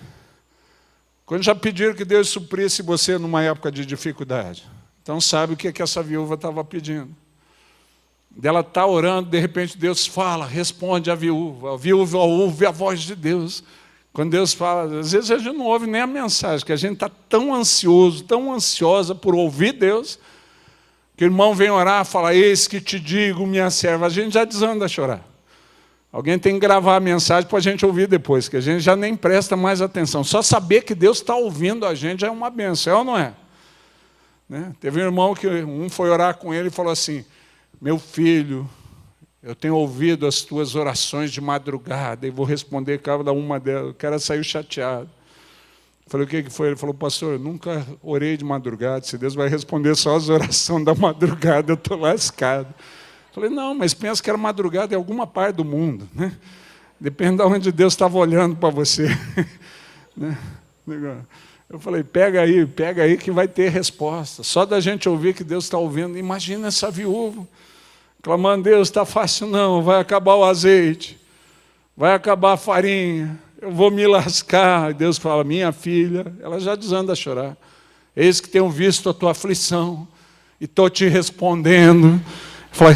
[SPEAKER 1] Quando já pediram que Deus suprisse você numa época de dificuldade? Então sabe o que essa viúva estava pedindo. Ela está orando, de repente Deus fala, responde a viúva ouve a voz de Deus. Quando Deus fala, às vezes a gente não ouve nem a mensagem, que a gente está tão ansioso, tão ansiosa por ouvir Deus, que o irmão vem orar e fala, eis que te digo, minha serva, a gente já desanda a chorar. Alguém tem que gravar a mensagem para a gente ouvir depois, que a gente já nem presta mais atenção. Só saber que Deus está ouvindo a gente já é uma bênção, é ou não é? Né? Teve um irmão que foi orar com ele e falou assim, meu filho, Eu tenho ouvido as tuas orações de madrugada e vou responder cada uma delas. O cara saiu chateado. Falei, o que foi? Ele falou, pastor, eu nunca orei de madrugada. Se Deus vai responder só as orações da madrugada, eu estou lascado. Falei, não, mas pensa que era madrugada em alguma parte do mundo, né? Depende de onde Deus estava olhando para você. Eu falei, pega aí que vai ter resposta. Só da gente ouvir que Deus está ouvindo. Imagina essa viúva clamando, Deus, está fácil não, vai acabar o azeite, vai acabar a farinha, eu vou me lascar. E Deus fala, minha filha, ela já desanda a chorar. Eis que tenho visto a tua aflição e estou te respondendo.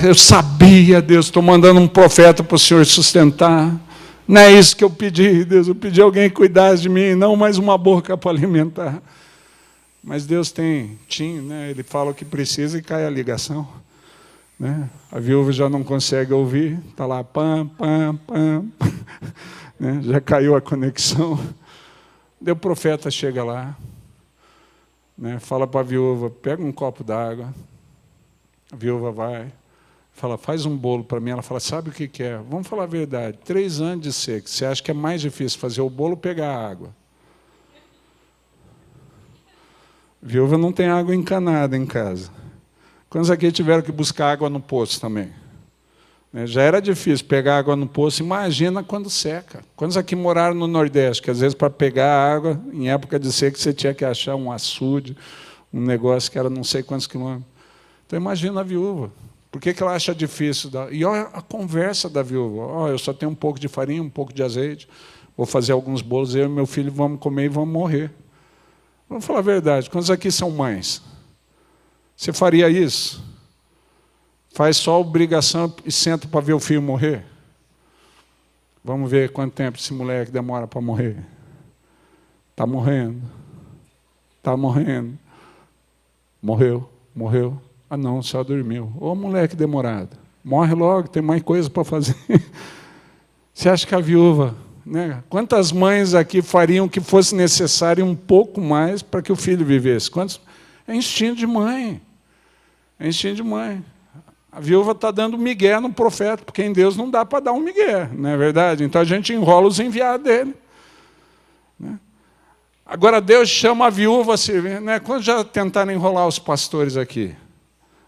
[SPEAKER 1] Eu sabia, Deus, estou mandando um profeta para o Senhor sustentar. Não é isso que eu pedi, Deus, eu pedi alguém que cuidasse de mim, não mais uma boca para alimentar. Mas Deus tinha, né? Ele fala o que precisa e cai a ligação. Né? A viúva já não consegue ouvir, está lá, pam, pam, pam, né? Já caiu a conexão. Daí o profeta chega lá, né? Fala para a viúva, pega um copo d'água. A viúva vai, fala, faz um bolo para mim. Ela fala, sabe o que é? Vamos falar a verdade, 3 anos de seca, você acha que é mais difícil fazer o bolo ou pegar a água? A viúva não tem água encanada em casa. Quantos aqui tiveram que buscar água no poço também? Já era difícil pegar água no poço, imagina quando seca. Quantos aqui moraram no Nordeste, que às vezes para pegar água, em época de seca, você tinha que achar um açude, um negócio que era não sei quantos quilômetros. Então imagina a viúva. Por que ela acha difícil? E olha a conversa da viúva. Eu só tenho um pouco de farinha, um pouco de azeite, vou fazer alguns bolos, eu e meu filho vamos comer e vamos morrer. Vamos falar a verdade, quantos aqui são mães? Você faria isso? Faz só obrigação e senta para ver o filho morrer? Vamos ver quanto tempo esse moleque demora para morrer. Está morrendo. Está morrendo. Morreu. Ah, não, só dormiu. Ô, moleque demorado. Morre logo, tem mais coisa para fazer. Você acha que a viúva... Né? Quantas mães aqui fariam que fosse necessário um pouco mais para que o filho vivesse? Quantos? É instinto de mãe. É instinto de mãe. A viúva está dando migué no profeta, porque em Deus não dá para dar um migué, não é verdade? Então a gente enrola os enviados dele. Né? Agora Deus chama a viúva a servir. Né? Quando já tentaram enrolar os pastores aqui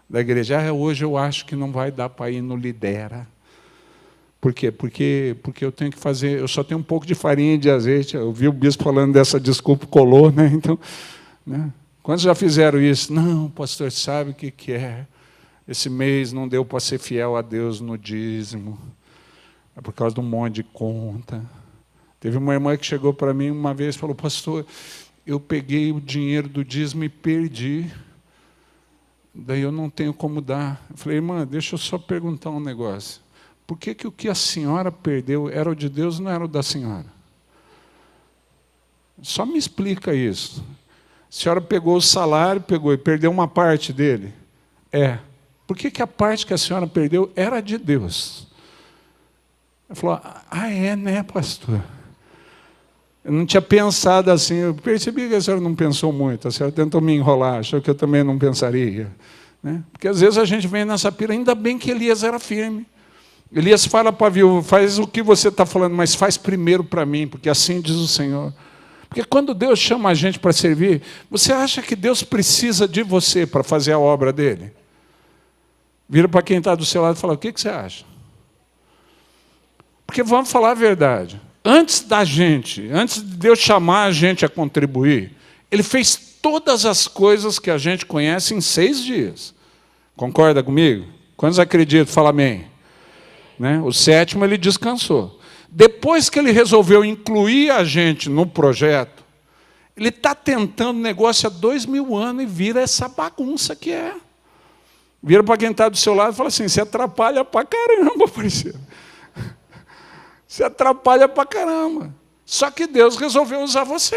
[SPEAKER 1] da igreja, hoje eu acho que não vai dar para ir no Lidera. Por quê? Porque eu tenho que fazer, eu só tenho um pouco de farinha e de azeite. Eu vi o bispo falando dessa desculpa, colou, né? Então, né? Quantos já fizeram isso? Não, pastor, sabe o que é? Esse mês não deu para ser fiel a Deus no dízimo. É por causa de um monte de conta. Teve uma irmã que chegou para mim uma vez e falou, pastor, eu peguei o dinheiro do dízimo e perdi. Daí eu não tenho como dar. Eu falei, irmã, deixa eu só perguntar um negócio. Por que o que a senhora perdeu era o de Deus, não era o da senhora? Só me explica isso. A senhora pegou o salário, pegou e perdeu uma parte dele? É. Por que a parte que a senhora perdeu era de Deus? Ela falou, é, né, pastor? Eu não tinha pensado assim, eu percebi que a senhora não pensou muito, a senhora tentou me enrolar, achou que eu também não pensaria. Né? Porque às vezes a gente vem nessa pira, ainda bem que Elias era firme. Elias fala para a viúva, faz o que você está falando, mas faz primeiro para mim, porque assim diz o Senhor. Porque quando Deus chama a gente para servir, você acha que Deus precisa de você para fazer a obra dele? Vira para quem está do seu lado e fala, o que você acha? Porque vamos falar a verdade. Antes de Deus chamar a gente a contribuir, Ele fez todas as coisas que a gente conhece em 6 dias. Concorda comigo? Quantos acreditam? Fala amém. Né? O 7º ele descansou. Depois que ele resolveu incluir a gente no projeto, ele está tentando negócio há 2000 anos e vira essa bagunça que é. Vira para quem está do seu lado e fala assim, você atrapalha para caramba, parceiro. Você atrapalha para caramba. Só que Deus resolveu usar você.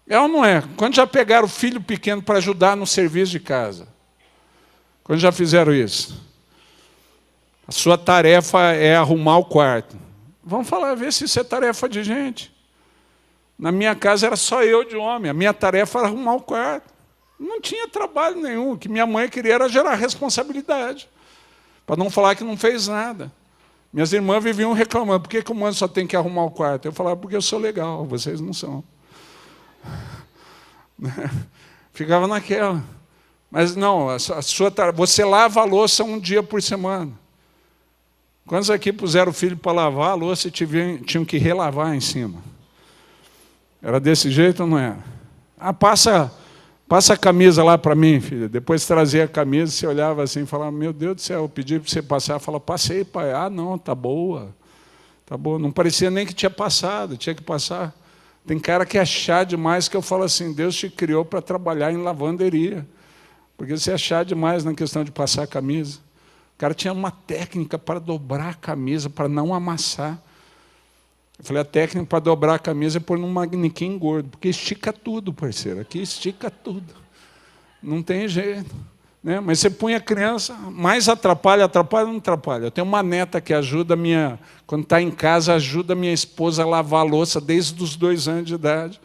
[SPEAKER 1] É ou não é? Quando já pegaram o filho pequeno para ajudar no serviço de casa? Quando já fizeram isso? A sua tarefa é arrumar o quarto. Vamos falar, ver se isso é tarefa de gente. Na minha casa era só eu de homem. A minha tarefa era arrumar o quarto. Não tinha trabalho nenhum. O que minha mãe queria era gerar responsabilidade. Para não falar que não fez nada. Minhas irmãs viviam reclamando, por que o mano só tem que arrumar o quarto? Eu falava, porque eu sou legal, vocês não são. Ficava naquela. Mas não, você lava a louça um dia por semana. Quantos aqui puseram o filho para lavar a louça e tinham que relavar em cima? Era desse jeito ou não era? Ah, passa a camisa lá para mim, filha. Depois trazia a camisa, você olhava assim e falava, meu Deus do céu, eu pedi para você passar. Falava, passei, pai. Ah, não, tá boa. Tá boa. Não parecia nem que tinha passado, tinha que passar. Tem cara que é chá demais, que eu falo assim, Deus te criou para trabalhar em lavanderia. Porque você é chá demais na questão de passar a camisa. O cara tinha uma técnica para dobrar a camisa, para não amassar. Eu falei, a técnica para dobrar a camisa é pôr num manequim gordo, porque estica tudo, parceiro. Aqui estica tudo. Não tem jeito. Né? Mas você põe a criança, mais atrapalha ou não atrapalha? Eu tenho uma neta que ajuda quando está em casa, ajuda a minha esposa a lavar a louça desde os 2 anos de idade.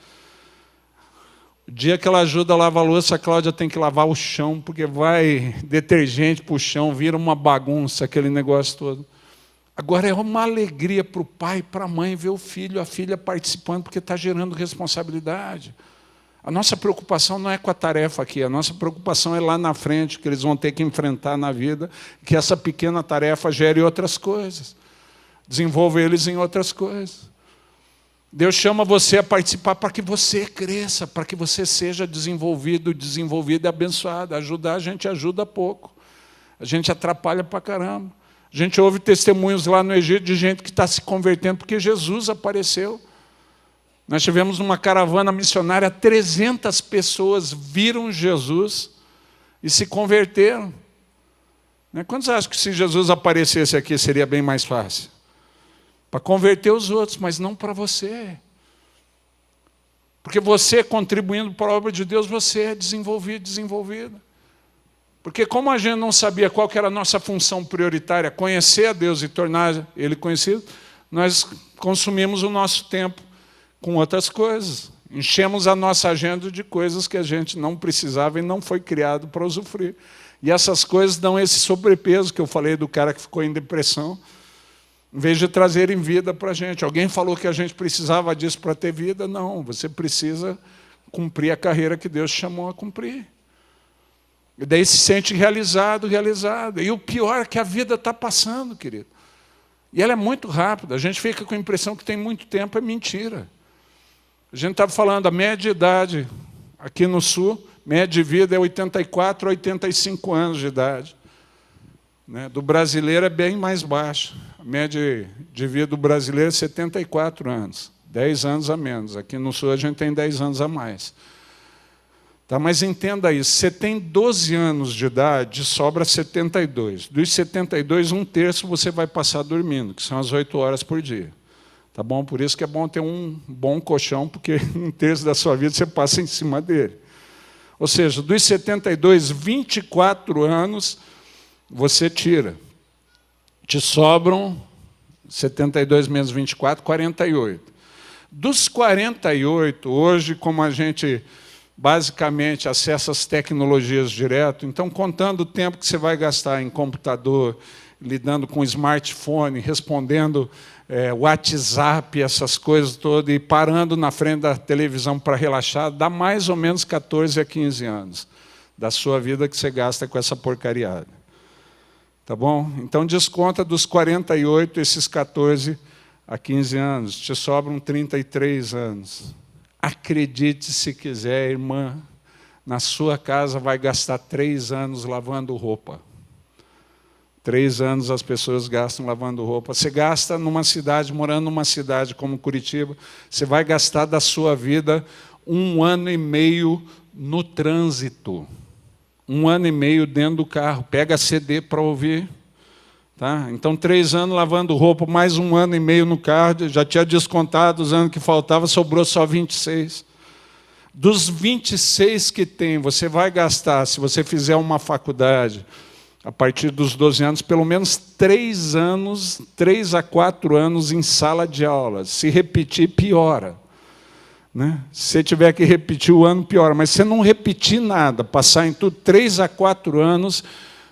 [SPEAKER 1] O dia que ela ajuda a lavar a louça, a Cláudia tem que lavar o chão, porque vai detergente para o chão, vira uma bagunça, aquele negócio todo. Agora é uma alegria para o pai e para a mãe ver o filho, a filha participando, porque está gerando responsabilidade. A nossa preocupação não é com a tarefa aqui, a nossa preocupação é lá na frente, que eles vão ter que enfrentar na vida, que essa pequena tarefa gere outras coisas, desenvolva eles em outras coisas. Deus chama você a participar para que você cresça, para que você seja desenvolvido e abençoado. Ajudar, a gente ajuda pouco. A gente atrapalha para caramba. A gente ouve testemunhos lá no Egito de gente que está se convertendo porque Jesus apareceu. Nós tivemos uma caravana missionária, 300 pessoas viram Jesus e se converteram. Quantos acham que se Jesus aparecesse aqui seria bem mais fácil? Para converter os outros, mas não para você. Porque você, contribuindo para a obra de Deus, você é desenvolvido. Porque como a gente não sabia qual que era a nossa função prioritária, conhecer a Deus e tornar Ele conhecido, nós consumimos o nosso tempo com outras coisas. Enchemos a nossa agenda de coisas que a gente não precisava e não foi criado para usufruir. E essas coisas dão esse sobrepeso que eu falei do cara que ficou em depressão, em vez de trazerem vida para a gente. Alguém falou que a gente precisava disso para ter vida? Não, você precisa cumprir a carreira que Deus chamou a cumprir. E daí se sente realizado. E o pior é que a vida está passando, querido. E ela é muito rápida. A gente fica com a impressão que tem muito tempo, é mentira. A gente estava falando, a média de idade aqui no Sul, média de vida é 84 a 85 anos de idade. Do brasileiro é bem mais baixa. A média de vida do brasileiro é 74 anos, 10 anos a menos. Aqui no Sul a gente tem 10 anos a mais. Tá, mas entenda isso, você tem 12 anos de idade, sobra 72. Dos 72, 1/3 você vai passar dormindo, que são as 8 horas por dia. Tá bom? Por isso que é bom ter um bom colchão, porque 1/3 da sua vida você passa em cima dele. Ou seja, dos 72, 24 anos você tira. Te sobram 72 menos 24, 48. Dos 48, hoje, como a gente basicamente acessa as tecnologias direto, então, contando o tempo que você vai gastar em computador, lidando com smartphone, respondendo WhatsApp, essas coisas todas, e parando na frente da televisão para relaxar, dá mais ou menos 14 a 15 anos da sua vida que você gasta com essa porcariada. Tá bom? Então, desconta dos 48, esses 14 a 15 anos. Te sobram 33 anos. Acredite se quiser, irmã, na sua casa vai gastar 3 anos lavando roupa. 3 anos as pessoas gastam lavando roupa. Você gasta numa cidade, morando numa cidade como Curitiba, você vai gastar da sua vida 1 ano e meio no trânsito. 1 ano e meio dentro do carro. Pega CD para ouvir. Tá? Então, 3 anos lavando roupa, mais 1 ano e meio no carro, já tinha descontado os anos que faltavam, sobrou só 26. Dos 26 que tem, você vai gastar, se você fizer uma faculdade, a partir dos 12 anos, pelo menos 3 anos, 3 a 4 anos em sala de aula. Se repetir, piora. Se você tiver que repetir o ano, piora. Mas se você não repetir nada, passar em tudo, 3 a 4 anos,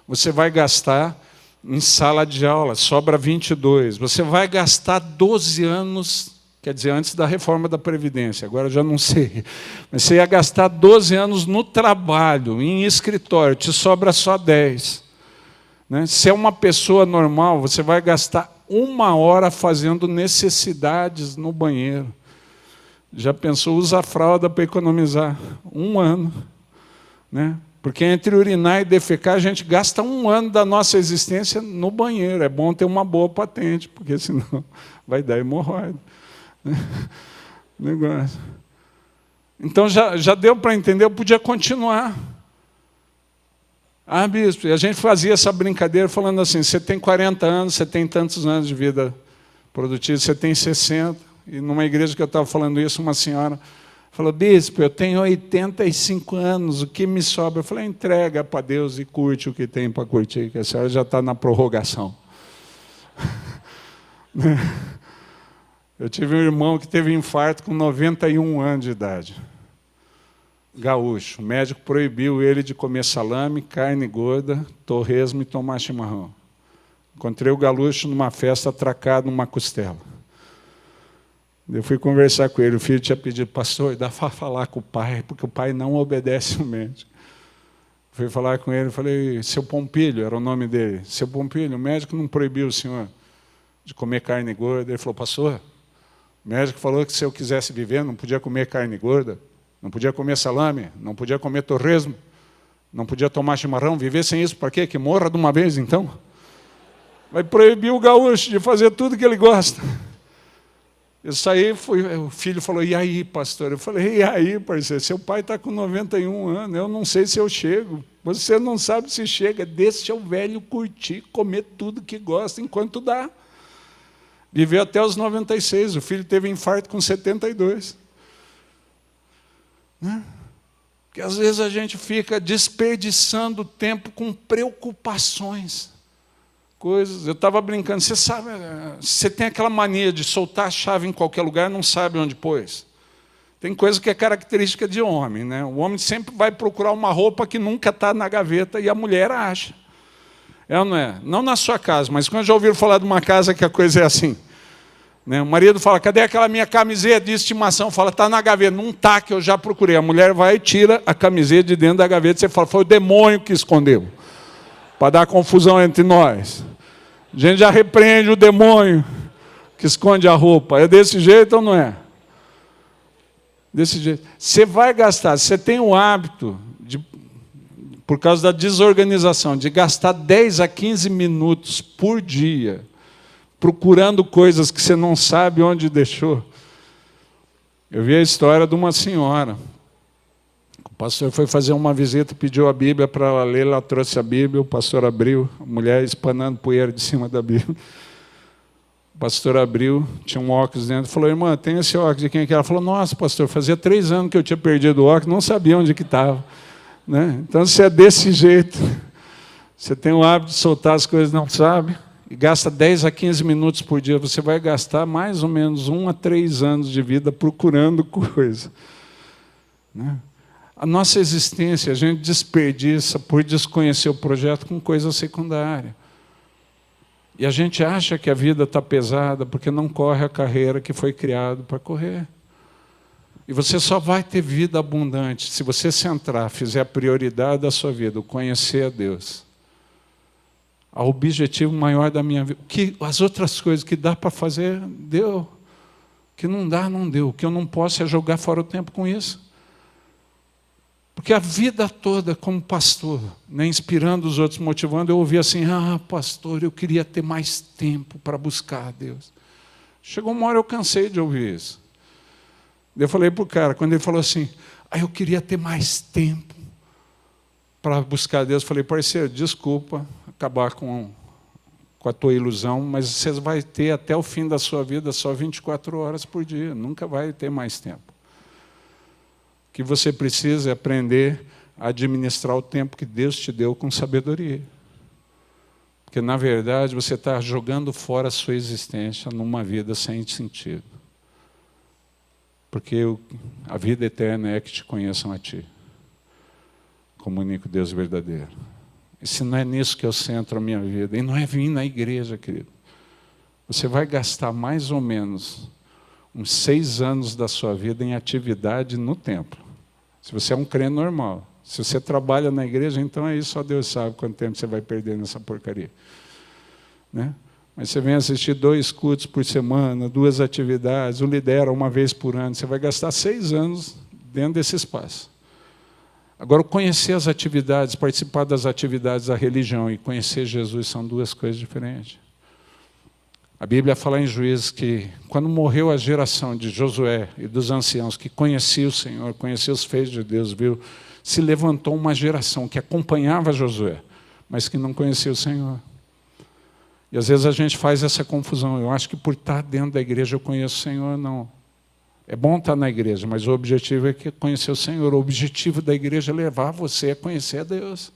[SPEAKER 1] você vai gastar em sala de aula, sobra 22. Você vai gastar 12 anos, quer dizer, antes da reforma da Previdência, agora eu já não sei. Mas você ia gastar 12 anos no trabalho, em escritório, te sobra só 10. Né? Se é uma pessoa normal, você vai gastar 1 hora fazendo necessidades no banheiro. Já pensou, usa fralda para economizar? 1 ano. Né? Porque entre urinar e defecar, a gente gasta 1 ano da nossa existência no banheiro. É bom ter uma boa patente, porque senão vai dar hemorroida. Negócio. Então, já deu para entender, eu podia continuar. Ah, bispo, e a gente fazia essa brincadeira falando assim, você tem 40 anos, você tem tantos anos de vida produtiva, você tem 60. E numa igreja que eu estava falando isso, uma senhora falou, bispo, eu tenho 85 anos, o que me sobra? Eu falei, entrega para Deus e curte o que tem para curtir, que a senhora já está na prorrogação. Eu tive um irmão que teve infarto com 91 anos de idade. Gaúcho. O médico proibiu ele de comer salame, carne gorda, torresmo e tomar chimarrão. Encontrei o gaúcho numa festa atracado numa costela. Eu fui conversar com ele, o filho tinha pedido, pastor, dá para falar com o pai, porque o pai não obedece o médico. Fui falar com ele, falei, seu Pompilho, era o nome dele, seu Pompilho, o médico não proibiu o senhor de comer carne gorda. Ele falou, pastor, o médico falou que se eu quisesse viver, não podia comer carne gorda, não podia comer salame, não podia comer torresmo, não podia tomar chimarrão, viver sem isso, para quê? Que morra de uma vez, então? Vai proibir o gaúcho de fazer tudo que ele gosta. Eu saí, o filho falou, e aí, pastor? Eu falei, e aí, parceiro? Seu pai está com 91 anos, eu não sei se eu chego. Você não sabe se chega. Deixa o velho curtir, comer tudo que gosta, enquanto dá. Viveu até os 96, o filho teve infarto com 72. Né? Porque às vezes a gente fica desperdiçando tempo com preocupações. Coisas. Eu estava brincando, você sabe, você tem aquela mania de soltar a chave em qualquer lugar, não sabe onde pôs. Tem coisa que é característica de homem, né? O homem sempre vai procurar uma roupa que nunca está na gaveta e a mulher acha. É ou não é? Não na sua casa, mas quando já ouviram falar de uma casa que a coisa é assim. Né? O marido fala, cadê aquela minha camiseta de estimação? Fala, está na gaveta. Não está, que eu já procurei. A mulher vai e tira a camiseta de dentro da gaveta. Você fala, foi o demônio que escondeu. Para dar confusão entre nós. A gente já repreende o demônio que esconde a roupa. É desse jeito ou não é? Desse jeito. Você vai gastar, você tem o hábito, por causa da desorganização, de gastar 10 a 15 minutos por dia procurando coisas que você não sabe onde deixou. Eu vi a história de uma senhora. O pastor foi fazer uma visita, pediu a Bíblia para ela ler, ela trouxe a Bíblia, o pastor abriu, a mulher espanando poeira de cima da Bíblia. O pastor abriu, tinha um óculos dentro, falou, irmã, tem esse óculos de quem é que é? Ela falou, nossa, pastor, fazia 3 anos que eu tinha perdido o óculos, não sabia onde que estava. Né? Então, se é desse jeito, você tem o hábito de soltar as coisas, não sabe, e gasta 10 a 15 minutos por dia, você vai gastar mais ou menos 1 a 3 anos de vida procurando coisa. Né? A nossa existência, a gente desperdiça por desconhecer o projeto com coisa secundária. E a gente acha que a vida está pesada porque não corre a carreira que foi criada para correr. E você só vai ter vida abundante se você centrar, fizer a prioridade da sua vida, o conhecer a Deus. O objetivo maior da minha vida. Que as outras coisas que dá para fazer, deu. O que não dá, não deu. O que eu não posso é jogar fora o tempo com isso. Porque a vida toda, como pastor, né, inspirando os outros, motivando, eu ouvi assim, pastor, eu queria ter mais tempo para buscar a Deus. Chegou uma hora eu cansei de ouvir isso. Eu falei para o cara, quando ele falou assim, eu queria ter mais tempo para buscar a Deus, eu falei, parceiro, desculpa acabar com a tua ilusão, mas você vai ter até o fim da sua vida só 24 horas por dia, nunca vai ter mais tempo. O que você precisa é aprender a administrar o tempo que Deus te deu com sabedoria. Porque, na verdade, você está jogando fora a sua existência numa vida sem sentido. Porque a vida eterna é que te conheçam a ti, como único Deus verdadeiro. E se não é nisso que eu centro a minha vida, e não é vir na igreja, querido, você vai gastar mais ou menos uns 6 anos da sua vida em atividade no templo. Se você é um crente normal. Se você trabalha na igreja, então é isso, só Deus sabe quanto tempo você vai perder nessa porcaria. Né? Mas você vem assistir 2 cultos por semana, 2 atividades, o lidera uma vez por ano, você vai gastar 6 anos dentro desse espaço. Agora, conhecer as atividades, participar das atividades da religião e conhecer Jesus são 2 coisas diferentes. A Bíblia fala em Juízes que, quando morreu a geração de Josué e dos anciãos que conhecia o Senhor, conhecia os feitos de Deus, viu, se levantou uma geração que acompanhava Josué, mas que não conhecia o Senhor. E às vezes a gente faz essa confusão. Eu acho que por estar dentro da igreja eu conheço o Senhor, não. É bom estar na igreja, mas o objetivo é conhecer o Senhor. O objetivo da igreja é levar você a conhecer a Deus.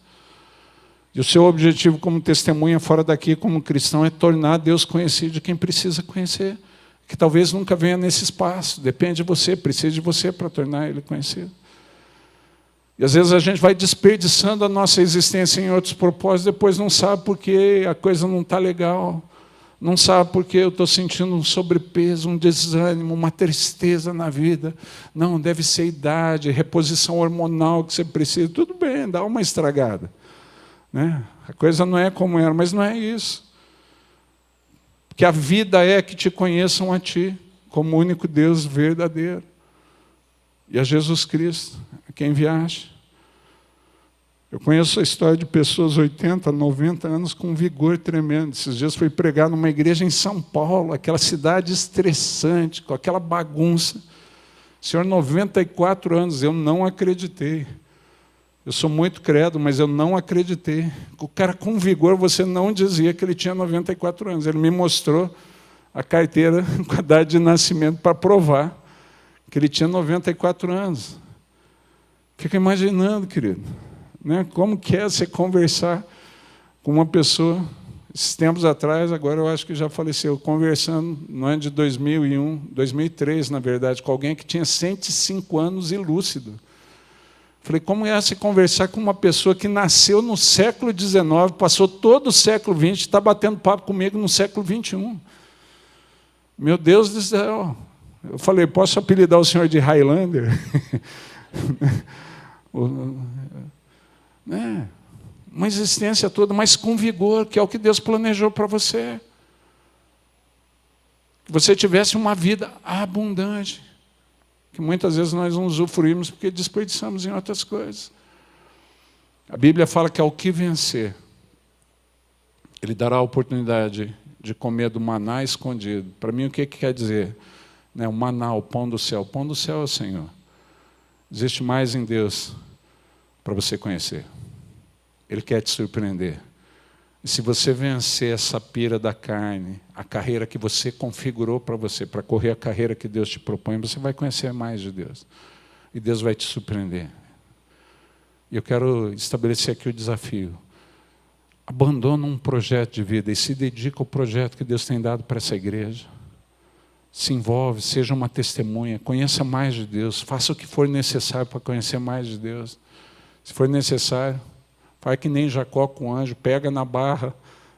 [SPEAKER 1] E o seu objetivo como testemunha fora daqui, como cristão, é tornar Deus conhecido de quem precisa conhecer. Que talvez nunca venha nesse espaço. Depende de você, precisa de você para tornar Ele conhecido. E às vezes a gente vai desperdiçando a nossa existência em outros propósitos, depois não sabe porque a coisa não está legal. Não sabe porque eu estou sentindo um sobrepeso, um desânimo, uma tristeza na vida. Não, deve ser idade, reposição hormonal que você precisa. Tudo bem, dá uma estragada. Né? A coisa não é como era, mas não é isso. Porque a vida é que te conheçam a ti, como o único Deus verdadeiro. E a Jesus Cristo, a quem enviaste. Eu conheço a história de pessoas 80, 90 anos com vigor tremendo. Esses dias fui pregar numa igreja em São Paulo, aquela cidade estressante, com aquela bagunça. Senhor, 94 anos, eu não acreditei. Eu sou muito credo, mas eu não acreditei. O cara com vigor, você não dizia que ele tinha 94 anos. Ele me mostrou a carteira com a data de nascimento para provar que ele tinha 94 anos. Fica imaginando, querido. Né? Como que é você conversar com uma pessoa, esses tempos atrás, agora eu acho que já faleceu, conversando no ano de 2001, 2003, na verdade, com alguém que tinha 105 anos e lúcido. Falei, como é você conversar com uma pessoa que nasceu no século XIX, passou todo o século XX, está batendo papo comigo no século XXI? Meu Deus do céu! Eu falei, posso apelidar o senhor de Highlander? Uma existência toda, mas com vigor, que é o que Deus planejou para você. Que você tivesse uma vida abundante, que muitas vezes nós não usufruímos porque desperdiçamos em outras coisas. A Bíblia fala que ao que vencer, Ele dará a oportunidade de comer do maná escondido. Para mim, o que quer dizer? O maná, o pão do céu. O pão do céu é o Senhor. Existe mais em Deus para você conhecer. Ele quer te surpreender. E se você vencer essa pira da carne, a carreira que você configurou para você, para correr a carreira que Deus te propõe, você vai conhecer mais de Deus. E Deus vai te surpreender. E eu quero estabelecer aqui o desafio. Abandona um projeto de vida e se dedica ao projeto que Deus tem dado para essa igreja. Se envolve, seja uma testemunha, conheça mais de Deus, faça o que for necessário para conhecer mais de Deus. Se for necessário, faz que nem Jacó com o anjo, pega na barra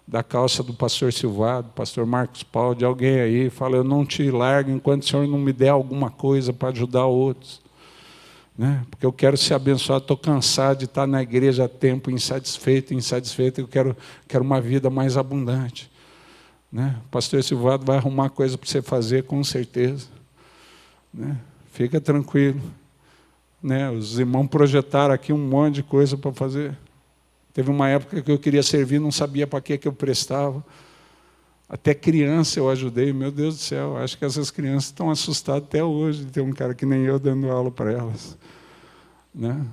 [SPEAKER 1] da calça do pastor Silvado, pastor Marcos Paulo, de alguém aí, fala, eu não te largo enquanto o Senhor não me der alguma coisa para ajudar outros. Né? Porque eu quero ser abençoado, estou cansado de estar na igreja há tempo, insatisfeito, eu quero uma vida mais abundante. Né? O pastor Silvado vai arrumar coisa para você fazer, com certeza. Né? Fica tranquilo. Né? Os irmãos projetaram aqui um monte de coisa para fazer. Teve uma época que eu queria servir, não sabia para que eu prestava. Até criança eu ajudei. Meu Deus do céu, acho que essas crianças estão assustadas até hoje de ter um cara que nem eu dando aula para elas. Né?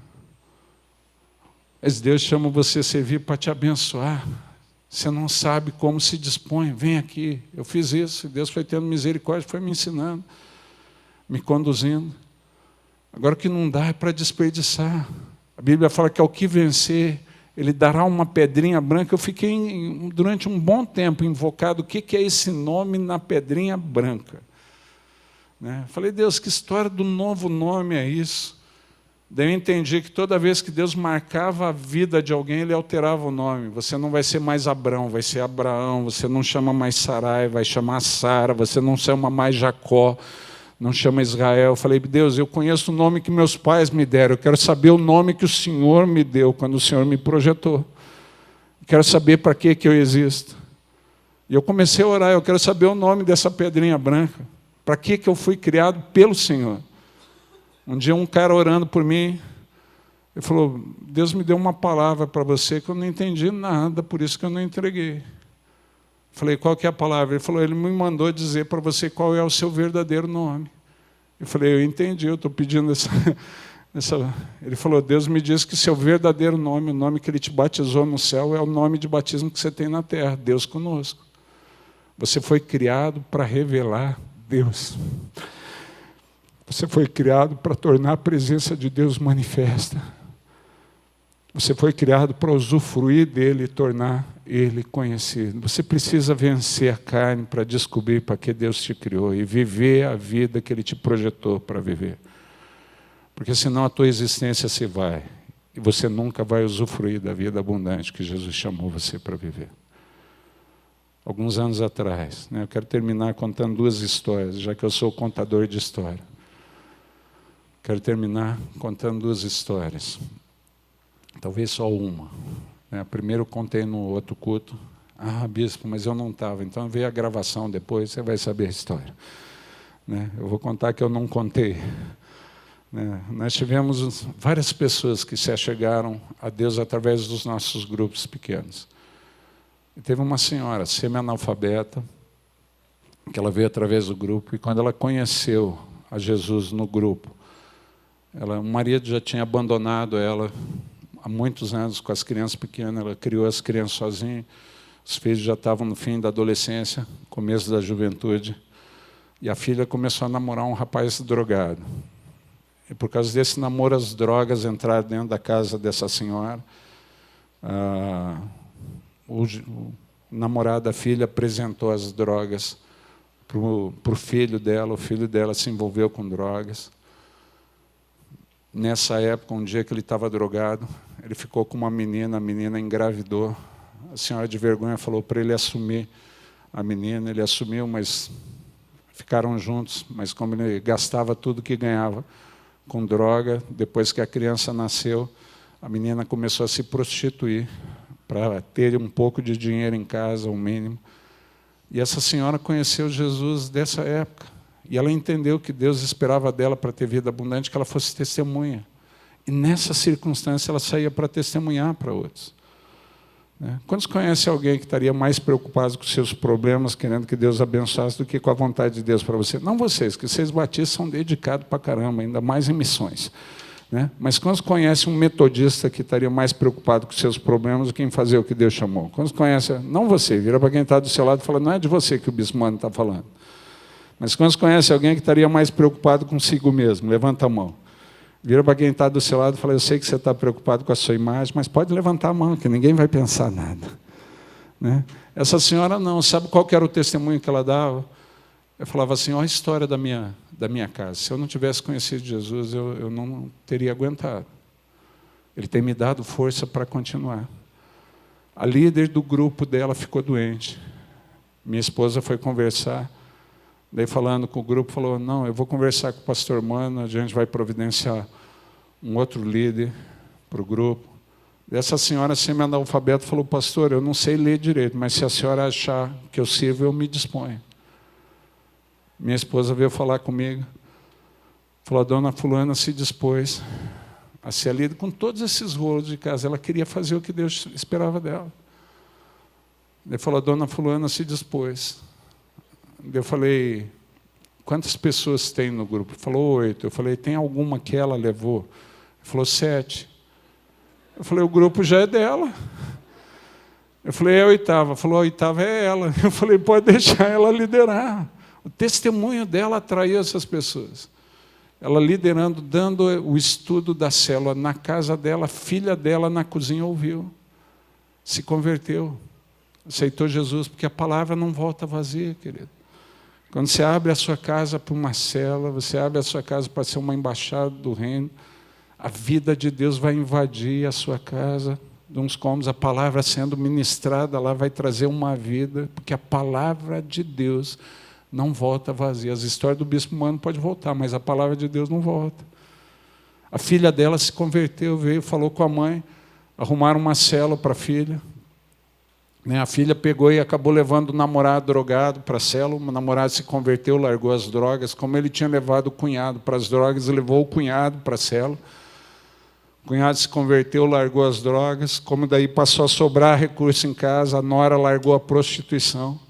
[SPEAKER 1] Mas Deus chama você a servir para te abençoar. Você não sabe como se dispõe, vem aqui. Eu fiz isso, Deus foi tendo misericórdia, foi me ensinando, me conduzindo. Agora o que não dá é para desperdiçar. A Bíblia fala que ao que vencer, Ele dará uma pedrinha branca. Eu fiquei durante um bom tempo invocado, o que é esse nome na pedrinha branca? Né? Falei, Deus, que história do novo nome é isso? Daí eu entendi que toda vez que Deus marcava a vida de alguém, Ele alterava o nome. Você não vai ser mais Abrão, vai ser Abraão. Você não chama mais Sarai, vai chamar Sara. Você não chama mais Jacó, não chama Israel. Eu falei, Deus, eu conheço o nome que meus pais me deram. Eu quero saber o nome que o Senhor me deu quando o Senhor me projetou. Eu quero saber para que eu existo. E eu comecei a orar, eu quero saber o nome dessa pedrinha branca. Para que eu fui criado pelo Senhor? Um dia um cara orando por mim, ele falou, Deus me deu uma palavra para você que eu não entendi nada, por isso que eu não entreguei. Falei, qual que é a palavra? Ele falou, ele me mandou dizer para você qual é o seu verdadeiro nome. Eu falei, eu entendi, eu estou pedindo essa... Ele falou, Deus me disse que seu verdadeiro nome, o nome que Ele te batizou no céu, é o nome de batismo que você tem na terra, Deus conosco. Você foi criado para revelar Deus. Você foi criado para tornar a presença de Deus manifesta. Você foi criado para usufruir dele e tornar ele conhecido. Você precisa vencer a carne para descobrir para que Deus te criou e viver a vida que Ele te projetou para viver. Porque senão a tua existência se vai e você nunca vai usufruir da vida abundante que Jesus chamou você para viver. Alguns anos atrás, eu quero terminar contando 2 histórias, já que eu sou contador de história. Quero terminar contando 2 histórias. Talvez só uma. Primeiro eu contei no outro culto. Ah, bispo, mas eu não estava. Então veio a gravação depois, você vai saber a história. Eu vou contar que eu não contei. Nós tivemos várias pessoas que se achegaram a Deus através dos nossos grupos pequenos. E teve uma senhora semi-analfabeta, que ela veio através do grupo, e quando ela conheceu a Jesus no grupo, o marido já tinha abandonado ela há muitos anos com as crianças pequenas, ela criou as crianças sozinha, os filhos já estavam no fim da adolescência, começo da juventude, e a filha começou a namorar um rapaz drogado. E por causa desse namoro, as drogas entraram dentro da casa dessa senhora. O namorado da filha apresentou as drogas para o filho dela se envolveu com drogas. Nessa época, um dia que ele estava drogado, ele ficou com uma menina, a menina engravidou. A senhora de vergonha falou para ele assumir a menina, ele assumiu, mas ficaram juntos, mas como ele gastava tudo que ganhava com droga, depois que a criança nasceu, a menina começou a se prostituir para ter um pouco de dinheiro em casa, o mínimo. E essa senhora conheceu Jesus dessa época. E ela entendeu que Deus esperava dela para ter vida abundante, que ela fosse testemunha. E nessa circunstância ela saía para testemunhar para outros. Quantos conhecem alguém que estaria mais preocupado com os seus problemas, querendo que Deus abençoasse, do que com a vontade de Deus para você? Não vocês, que vocês batistas são dedicados para caramba, ainda mais em missões. Mas quantos conhecem um metodista que estaria mais preocupado com os seus problemas do que em fazer o que Deus chamou? Quantos conhecem? Não você, vira para quem está do seu lado e fala, não é de você que o bispo Mano está falando. Mas quantos conhecem alguém que estaria mais preocupado consigo mesmo? Levanta a mão. Vira para quem está do seu lado e fala, eu sei que você está preocupado com a sua imagem, mas pode levantar a mão, que ninguém vai pensar nada. Essa senhora não, sabe qual que era o testemunho que ela dava? Eu falava assim, olha a história da minha casa. Se eu não tivesse conhecido Jesus, eu não teria aguentado. Ele tem me dado força para continuar. A líder do grupo dela ficou doente. Minha esposa foi conversar. Daí, falando com o grupo, falou, não, eu vou conversar com o pastor Mano, a gente vai providenciar um outro líder para o grupo. E essa senhora semi-analfabeta falou, pastor, eu não sei ler direito, mas se a senhora achar que eu sirvo, eu me disponho. Minha esposa veio falar comigo, falou, a dona fulana se dispôs a ser líder com todos esses rolos de casa, ela queria fazer o que Deus esperava dela. Ele falou, a dona fulana se dispôs. Eu falei, quantas pessoas tem no grupo? Ele falou, 8. Eu falei, tem alguma que ela levou? Ele falou, 7. Eu falei, o grupo já é dela. Eu falei, é a 8ª. Ele falou, a 8ª é ela. Eu falei, pode deixar ela liderar. O testemunho dela atraiu essas pessoas. Ela liderando, dando o estudo da célula na casa dela, a filha dela na cozinha ouviu. Se converteu. Aceitou Jesus, porque a palavra não volta vazia, querido. Quando você abre a sua casa para uma célula, você abre a sua casa para ser uma embaixada do reino, A vida de Deus vai invadir a sua casa, de uns cômodos, a palavra sendo ministrada lá vai trazer uma vida, porque a palavra de Deus não volta vazia. As histórias do bispo humano podem voltar, mas a palavra de Deus não volta. A filha dela se converteu, veio, falou com a mãe, arrumaram uma cela para a filha. A filha pegou e acabou levando o namorado drogado para a cela. O namorado se converteu, largou as drogas. Como ele tinha levado o cunhado para as drogas, levou o cunhado para a cela. O cunhado se converteu, largou as drogas. Como daí passou a sobrar recurso em casa, a nora largou a prostituição.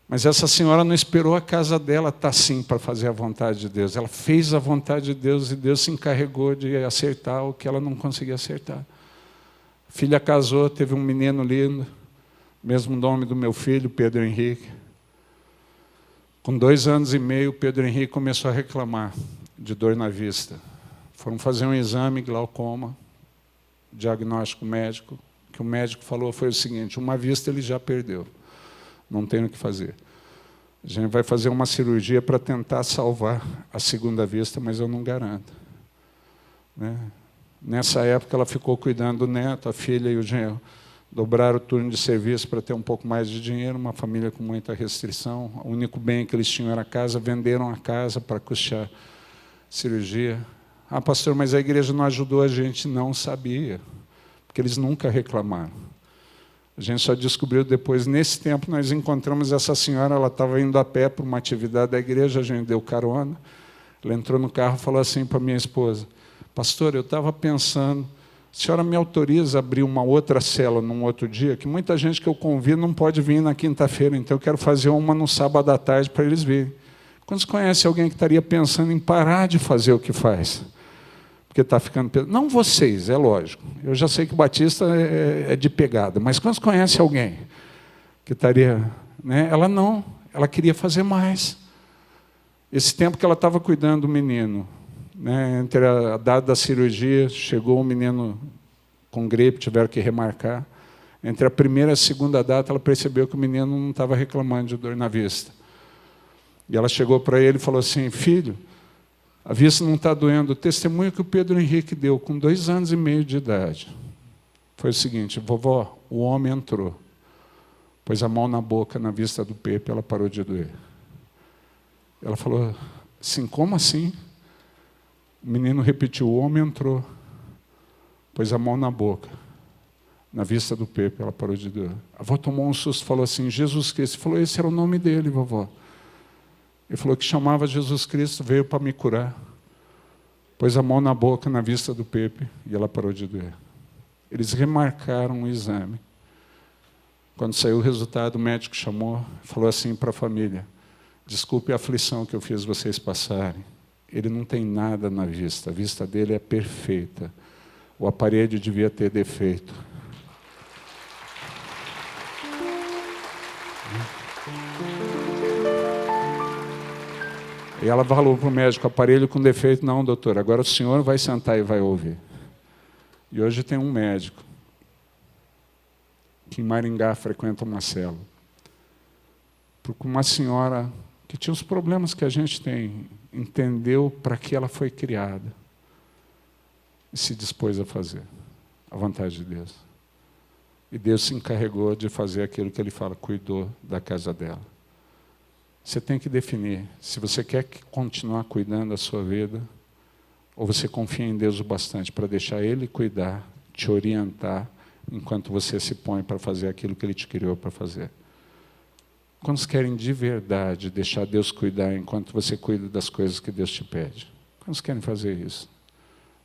[SPEAKER 1] Mas essa senhora não esperou a casa dela estar assim para fazer a vontade de Deus. Ela fez a vontade de Deus e Deus se encarregou de acertar o que ela não conseguia acertar. A filha casou, teve um menino lindo, mesmo nome do meu filho, Pedro Henrique. Com 2 anos e meio, Pedro Henrique começou a reclamar de dor na vista. Foram fazer um exame, glaucoma, diagnóstico médico. O que o médico falou foi o seguinte: uma vista ele já perdeu. Não tem o que fazer. A gente vai fazer uma cirurgia para tentar salvar a segunda vista, mas eu não garanto. Nessa época, ela ficou cuidando do neto, a filha e o genro. Dobraram o turno de serviço para ter um pouco mais de dinheiro, uma família com muita restrição. O único bem que eles tinham era a casa, venderam a casa para custear a cirurgia. Ah, pastor, mas a igreja não ajudou a gente. Não sabia, porque eles nunca reclamaram. A gente só descobriu depois, nesse tempo, nós encontramos essa senhora, ela estava indo a pé para uma atividade da igreja, a gente deu carona, ela entrou no carro e falou assim para minha esposa: pastor, eu estava pensando, a senhora me autoriza a abrir uma outra cela num outro dia, que muita gente que eu convido não pode vir na quinta-feira, então eu quero fazer uma no sábado à tarde para eles virem. Quantos conhecem alguém que estaria pensando em parar de fazer o que faz? Porque está ficando... Não vocês, é lógico. Eu já sei que o Batista é de pegada, mas quantos conhecem alguém que estaria... Ela não, ela queria fazer mais. Esse tempo que ela estava cuidando do menino, entre a data da cirurgia, chegou um menino com gripe, tiveram que remarcar. Entre a primeira e a segunda data, ela percebeu que o menino não estava reclamando de dor na vista. E ela chegou para ele e falou assim: filho, a vista não está doendo. O testemunho que o Pedro Henrique deu com 2 anos e meio de idade foi o seguinte: vovó, o homem entrou, pôs a mão na boca, na vista do Pepe, ela parou de doer. Ela falou assim: como assim? O menino repetiu: o homem entrou, pôs a mão na boca, na vista do Pepe, ela parou de doer. A avó tomou um susto, falou assim: Jesus Cristo. Ele falou: esse era o nome dele, vovó. Ele falou que chamava Jesus Cristo, veio para me curar. Pôs a mão na boca, na vista do Pepe, e ela parou de doer. Eles remarcaram o exame. Quando saiu o resultado, o médico chamou, falou assim para a família: desculpe a aflição que eu fiz vocês passarem. Ele não tem nada na vista, a vista dele é perfeita. O aparelho devia ter defeito. E ela falou para o médico: aparelho com defeito. Não, doutor, agora o senhor vai sentar e vai ouvir. E hoje tem um médico que em Maringá frequenta uma célula. Porque uma senhora que tinha os problemas que a gente tem, entendeu para que ela foi criada e se dispôs a fazer a vontade de Deus. E Deus se encarregou de fazer aquilo que Ele fala, cuidou da casa dela. Você tem que definir se você quer continuar cuidando da sua vida ou você confia em Deus o bastante para deixar Ele cuidar, te orientar, enquanto você se põe para fazer aquilo que Ele te criou para fazer. Quantos querem de verdade deixar Deus cuidar enquanto você cuida das coisas que Deus te pede? Quantos querem fazer isso?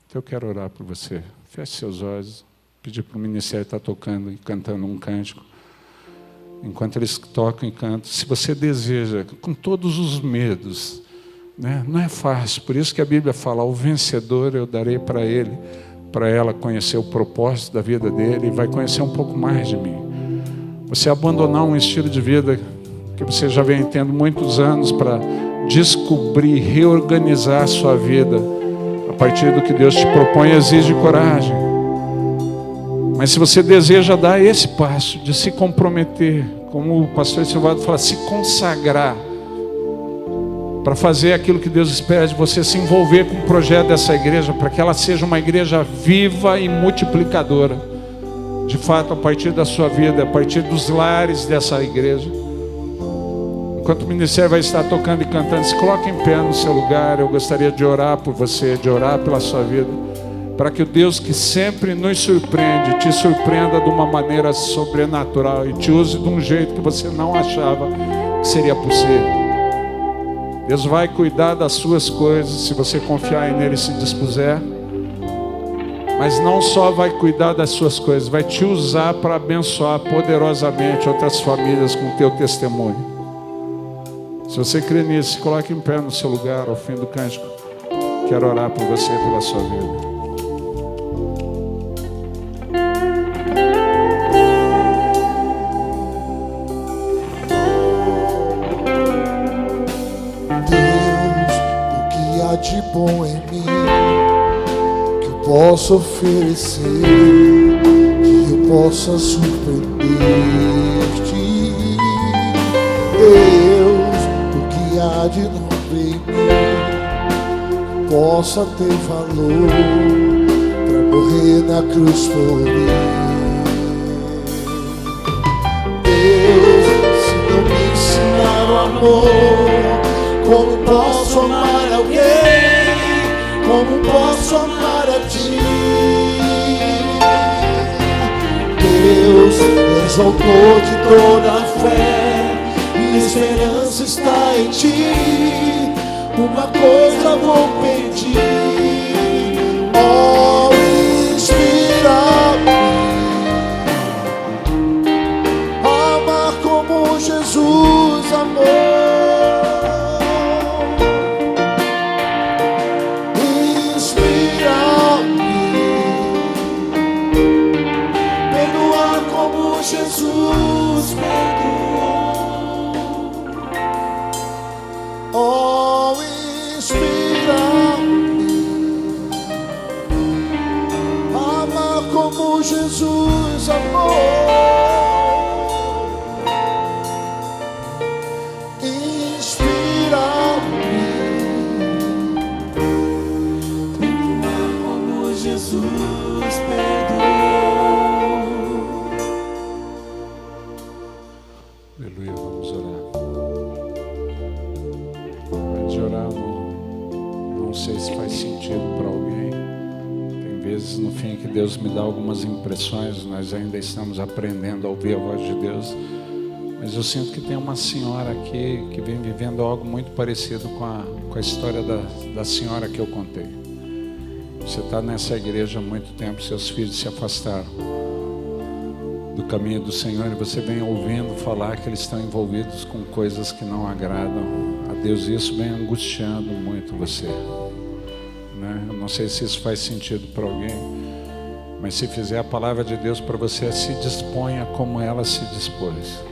[SPEAKER 1] Então eu quero orar por você. Feche seus olhos, pedir para o ministério estar tocando e cantando um cântico. Enquanto eles tocam e cantam, se você deseja, com todos os medos, não é fácil, por isso que a Bíblia fala: ao vencedor eu darei para ele, para ela conhecer o propósito da vida dele e vai conhecer um pouco mais de mim. Você abandonar um estilo de vida que você já vem tendo muitos anos para descobrir, reorganizar a sua vida a partir do que Deus te propõe, exige coragem. Mas se você deseja dar esse passo de se comprometer, como o pastor Silvado fala, se consagrar, para fazer aquilo que Deus espera de você, se envolver com o projeto dessa igreja, para que ela seja uma igreja viva e multiplicadora, de fato, a partir da sua vida, a partir dos lares dessa igreja. Enquanto o ministério vai estar tocando e cantando, se coloque em pé no seu lugar. Eu gostaria de orar por você, de orar pela sua vida, para que o Deus que sempre nos surpreende, te surpreenda de uma maneira sobrenatural e te use de um jeito que você não achava que seria possível. Deus vai cuidar das suas coisas, se você confiar nele e se dispuser. Mas não só vai cuidar das suas coisas, vai te usar para abençoar poderosamente outras famílias com o teu testemunho. Se você crê nisso, se coloque em pé no seu lugar ao fim do cântico. Quero orar por você e pela sua vida.
[SPEAKER 2] De bom em mim, que eu possa oferecer, que eu possa surpreender-te. Deus, o que há de novo em mim, que possa ter valor para morrer na cruz por mim. Deus, se não me ensinar o amor, como posso amar alguém? Como posso amar a ti? Deus, és autor de toda a fé, minha esperança está em ti. Uma coisa vou pedir, oh, inspira-me a amar como Jesus amou. Jesus perdoou. Oh, inspira-me a amar como Jesus amou. Inspira-me perdoar como Jesus perdoou.
[SPEAKER 1] Aleluia, vamos orar. Antes de orar, não sei se faz sentido para alguém. Tem vezes no fim que Deus me dá algumas impressões, nós ainda estamos aprendendo a ouvir a voz de Deus. Mas eu sinto que tem uma senhora aqui que vem vivendo algo muito parecido com a história da senhora que eu contei. Você está nessa igreja há muito tempo, seus filhos se afastaram do caminho do Senhor, e você vem ouvindo falar que eles estão envolvidos com coisas que não agradam a Deus, e isso vem angustiando muito você, né? Eu não sei se isso faz sentido para alguém, mas se fizer, a palavra de Deus para você, se disponha como ela se dispôs,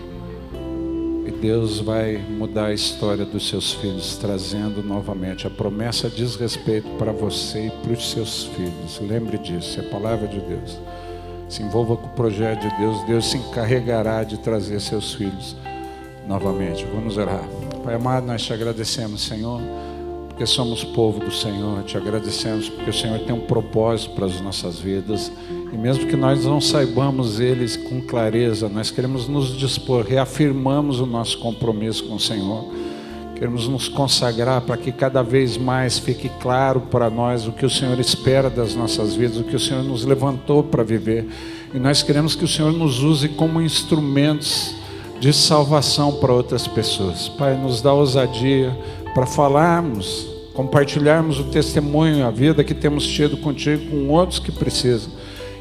[SPEAKER 1] e Deus vai mudar a história dos seus filhos, trazendo novamente. A promessa diz respeito para você e para os seus filhos. Lembre disso, é a palavra de Deus. Se envolva com o projeto de Deus. Deus se encarregará de trazer seus filhos novamente. Vamos orar. Pai amado, nós te agradecemos, Senhor, porque somos povo do Senhor. Te agradecemos porque o Senhor tem um propósito para as nossas vidas, e mesmo que nós não saibamos eles com clareza, nós queremos nos dispor, reafirmamos o nosso compromisso com o Senhor. Queremos nos consagrar para que cada vez mais fique claro para nós o que o Senhor espera das nossas vidas, o que o Senhor nos levantou para viver. E nós queremos que o Senhor nos use como instrumentos de salvação para outras pessoas. Pai, nos dá ousadia para falarmos, compartilharmos o testemunho, a vida que temos tido contigo com outros que precisam.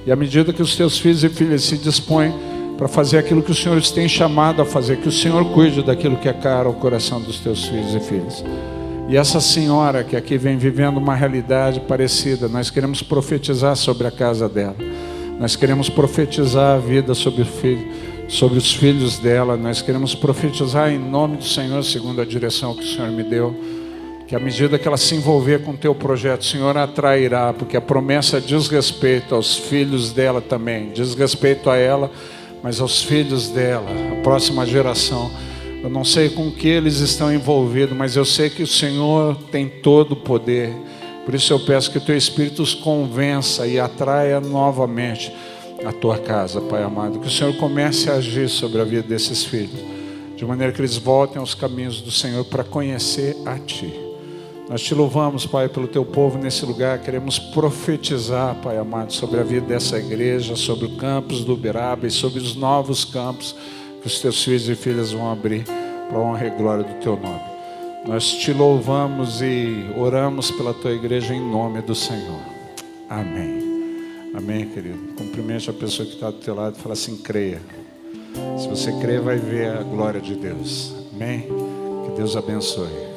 [SPEAKER 1] E à medida que os teus filhos e filhas se dispõem para fazer aquilo que o Senhor os tem chamado a fazer, que o Senhor cuide daquilo que é caro ao coração dos teus filhos e filhas. E essa senhora que aqui vem vivendo uma realidade parecida, nós queremos profetizar sobre a casa dela, nós queremos profetizar a vida sobre o filho, sobre os filhos dela, nós queremos profetizar em nome do Senhor, segundo a direção que o Senhor me deu, que à medida que ela se envolver com o teu projeto, o Senhor a atrairá, porque a promessa diz respeito aos filhos dela também, diz respeito a ela, mas aos filhos dela, a próxima geração Eu não sei com que eles estão envolvidos, mas eu sei que o Senhor tem todo o poder. Por isso eu peço que o Teu Espírito os convença e atraia novamente a Tua casa, Pai amado. Que o Senhor comece a agir sobre a vida desses filhos, de maneira que eles voltem aos caminhos do Senhor para conhecer a Ti. Nós Te louvamos, Pai, pelo Teu povo nesse lugar. Queremos profetizar, Pai amado, sobre a vida dessa igreja, sobre o campus do Uberaba e sobre os novos campos que os Teus filhos e filhas vão abrir para a honra e glória do Teu nome. Nós Te louvamos e oramos pela Tua igreja em nome do Senhor. Amém. Amém, querido. Cumprimente a pessoa que está do teu lado e fala assim: creia. Se você crer, vai ver a glória de Deus. Amém? Que Deus abençoe.